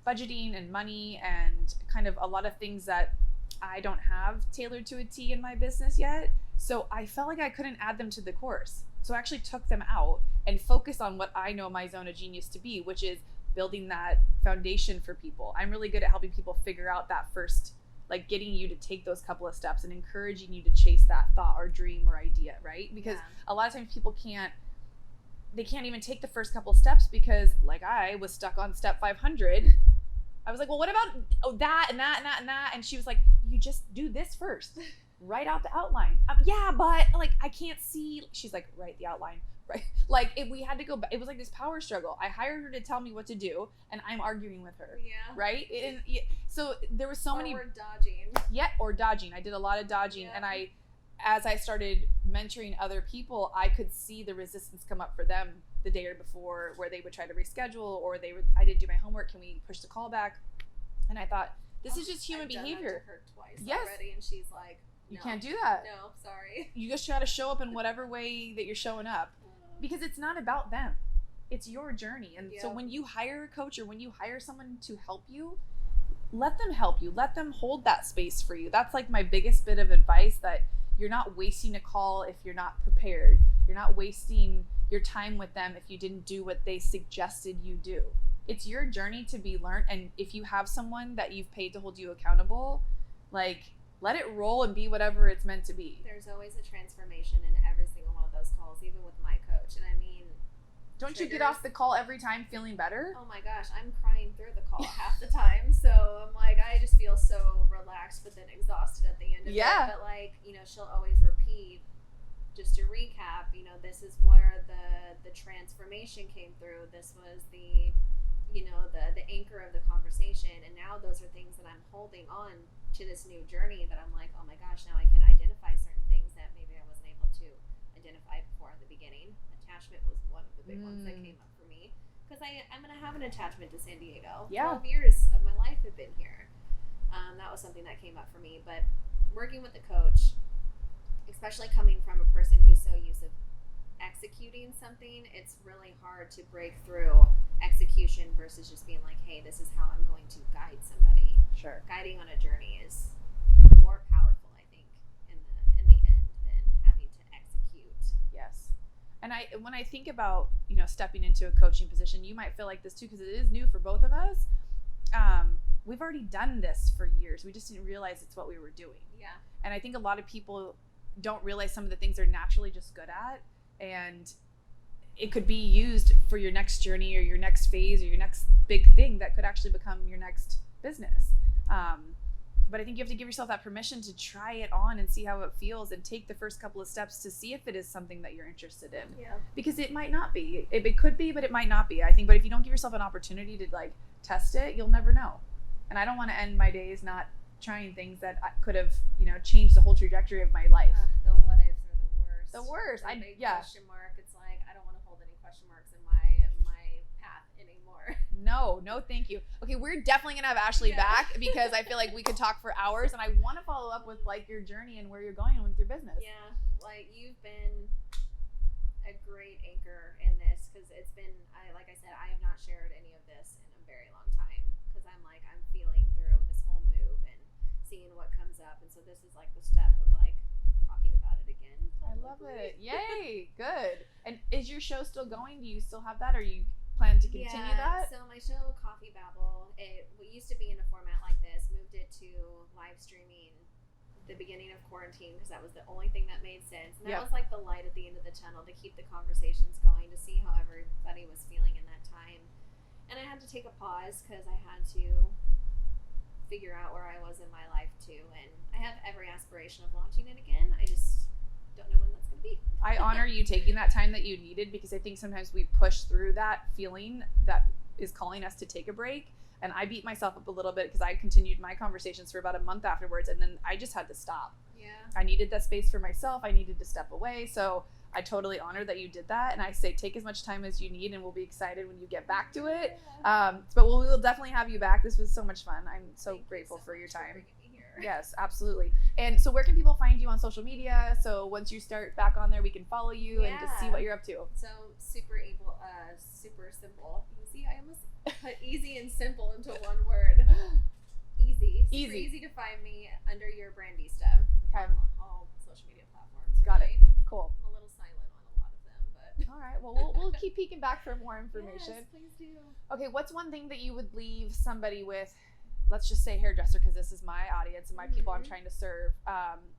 budgeting and money and kind of a lot of things that I don't have tailored to a T in my business yet. So I felt like I couldn't add them to the course. So I actually took them out and focused on what I know my zone of genius to be, which is building that foundation for people. I'm really good at helping people figure out that first, like getting you to take those couple of steps and encouraging you to chase that thought or dream or idea, right? Because a lot of times people can't even take the first couple of steps because, like, I was stuck on step 500. I was like, well, what about that and that and that and that? And she was like, you just do this first. Write out the outline. Yeah, but like I can't see. She's like, write the outline. Right? Like we had to go back. It was like this power struggle. I hired her to tell me what to do, and I'm arguing with her. Yeah. Right? So there was so many. Or dodging. Yeah, or dodging. I did a lot of dodging, and as I started mentoring other people, I could see the resistance come up for them the day or before, where they would try to reschedule, or I didn't do my homework. Can we push the call back? And I thought, this is just human behavior. I've done that to her twice already, and she's like, you can't do that. No, sorry. You just try to show up in whatever way that you're showing up, because it's not about them. It's your journey. And so when you hire a coach or when you hire someone to help you, let them help you. Let them hold that space for you. That's like my biggest bit of advice, that you're not wasting a call if you're not prepared. You're not wasting your time with them if you didn't do what they suggested you do. It's your journey to be learned. And if you have someone that you've paid to hold you accountable, like, let it roll and be whatever it's meant to be. There's always a transformation in every single one of those calls, even with my coach. And I mean, don't you get off the call every time feeling better? Oh my gosh, I'm crying through the call half the time. So I'm like, I just feel so relaxed, but then exhausted at the end of it. But like, she'll always repeat, just to recap, this is where the transformation came through. This was the anchor of the conversation. And now those are things that I'm holding on to this new journey, that I'm like, oh my gosh, now I can identify certain things that maybe I wasn't able to identify before in the beginning. Attachment was one of the big ones that came up for me, because I'm going to have an attachment to San Diego. 12 years of my life have been here. That was something that came up for me. But working with the coach, especially coming from a person who's so used to executing something, it's really hard to break through execution versus just being like, hey, this is how I'm going to guide somebody. Sure. Guiding on a journey is more powerful, I think, in the end, than having to execute. Yes. And when I think about, stepping into a coaching position, you might feel like this too, because it is new for both of us. We've already done this for years. We just didn't realize it's what we were doing. Yeah. And I think a lot of people don't realize some of the things they're naturally just good at, and it could be used for your next journey or your next phase or your next big thing that could actually become your next business. But I think you have to give yourself that permission to try it on and see how it feels, and take the first couple of steps to see if it is something that you're interested in. Yeah. Because it might not be. It could be, but it might not be, I think. But if you don't give yourself an opportunity to like test it, you'll never know. And I don't want to end my days not trying things that could have, changed the whole trajectory of my life. The what ifs are the worst. The worst. The big question mark. It's like, I don't want to hold any question marks in my path anymore. No, thank you. Okay, we're definitely gonna have Ashley back, because I feel like we could talk for hours, and I want to follow up with like your journey and where you're going with your business. Yeah, like you've been a great anchor in this, because it's been, like I said, I have not shared any of this in a very long time, because I'm feeling through this whole move and seeing what comes up, and so this is like the step of like talking about it again. I love it. Yay, good. And is your show still going? Do you still have that, or you plan to continue that? So my show, Coffee Babble, it used to be in a format like this, moved it to live streaming the beginning of quarantine, because that was the only thing that made sense. And that was like the light at the end of the tunnel to keep the conversations going, to see how everybody was feeling in that time. And I had to take a pause, because I had to figure out where I was in my life too. And I have every aspiration of launching it again. I just don't know when that's going to be. I honor you taking that time that you needed, because I think sometimes we push through that feeling that is calling us to take a break. And I beat myself up a little bit, because I continued my conversations for about a month afterwards, and then I just had to stop. Yeah. I needed that space for myself. I needed to step away. So I totally honor that you did that. And I say, take as much time as you need, and we'll be excited when you get back to it. Yeah. But we will definitely have you back. This was so much fun. I'm so grateful for your time. For bringing me here. Yes, absolutely. And so where can people find you on social media? So once you start back on there, we can follow you and just see what you're up to. So super simple. Easy. I almost put easy and simple into one word. Easy. Super easy to find me under your Brandista. Okay. On all social media platforms. Got it. Really. Cool. I'm a little silent on a lot of them, but All right. Well, we'll keep peeking back for more information. yes, please do. Okay, what's one thing that you would leave somebody with? Let's just say hairdresser, because this is my audience and my people I'm trying to serve.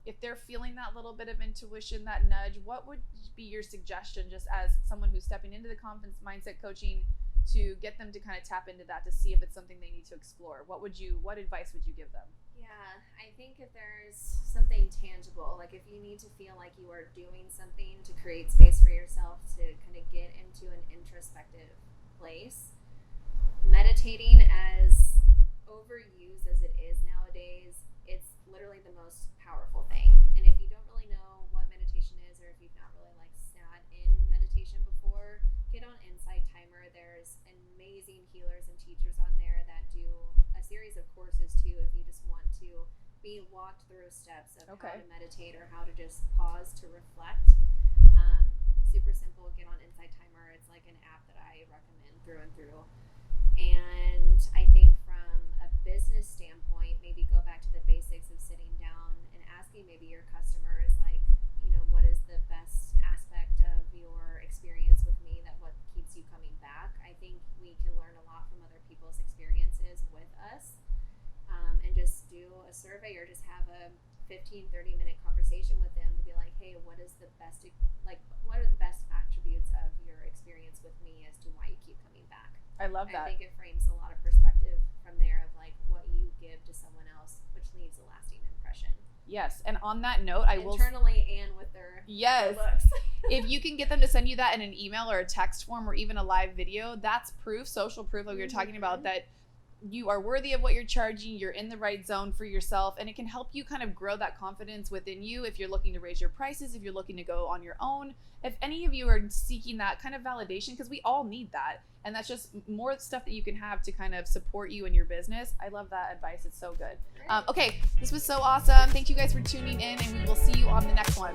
If they're feeling that little bit of intuition, that nudge, what would be your suggestion, just as someone who's stepping into the confidence mindset coaching, to get them to kind of tap into that to see if it's something they need to explore? What advice would you give them? Yeah, I think if there's something tangible, like if you need to feel like you are doing something to create space for yourself to kind of get into an introspective place, meditating, as overused as it is nowadays, it's literally the most powerful thing. And if you don't really know what meditation is, or if you've not really like sat in meditation before, get on Insight Timer. There's amazing healers and teachers on there that do a series of courses too, if you just want to be walked through steps of how to meditate or how to just pause to reflect. Super simple. Get on Insight Timer. It's like an app that I recommend through and through. And I think from a business standpoint, maybe go back to the basics of sitting down and asking maybe your customers, like, you know, what is the best aspect of your experience with me, that what keeps you coming back. I think we can learn a lot from other people's experiences with us, and just do a survey or just have a 15-30 minute conversation with them to be like, hey, what are the best attributes of your experience with me as to why you keep coming back. I love that. I think it frames a lot of perspective from there of like what you give to someone else, which leaves a lasting impression. Yes, and on that note, I will internally and with their looks. If you can get them to send you that in an email or a text form or even a live video, that's proof, social proof, like we were talking about, that you are worthy of what you're charging, you're in the right zone for yourself, and it can help you kind of grow that confidence within you if you're looking to raise your prices, if you're looking to go on your own, if any of you are seeking that kind of validation, because we all need that, and that's just more stuff that you can have to kind of support you in your business. I love that advice. It's so good. Okay, this was so awesome. Thank you guys for tuning in, and we will see you on the next one.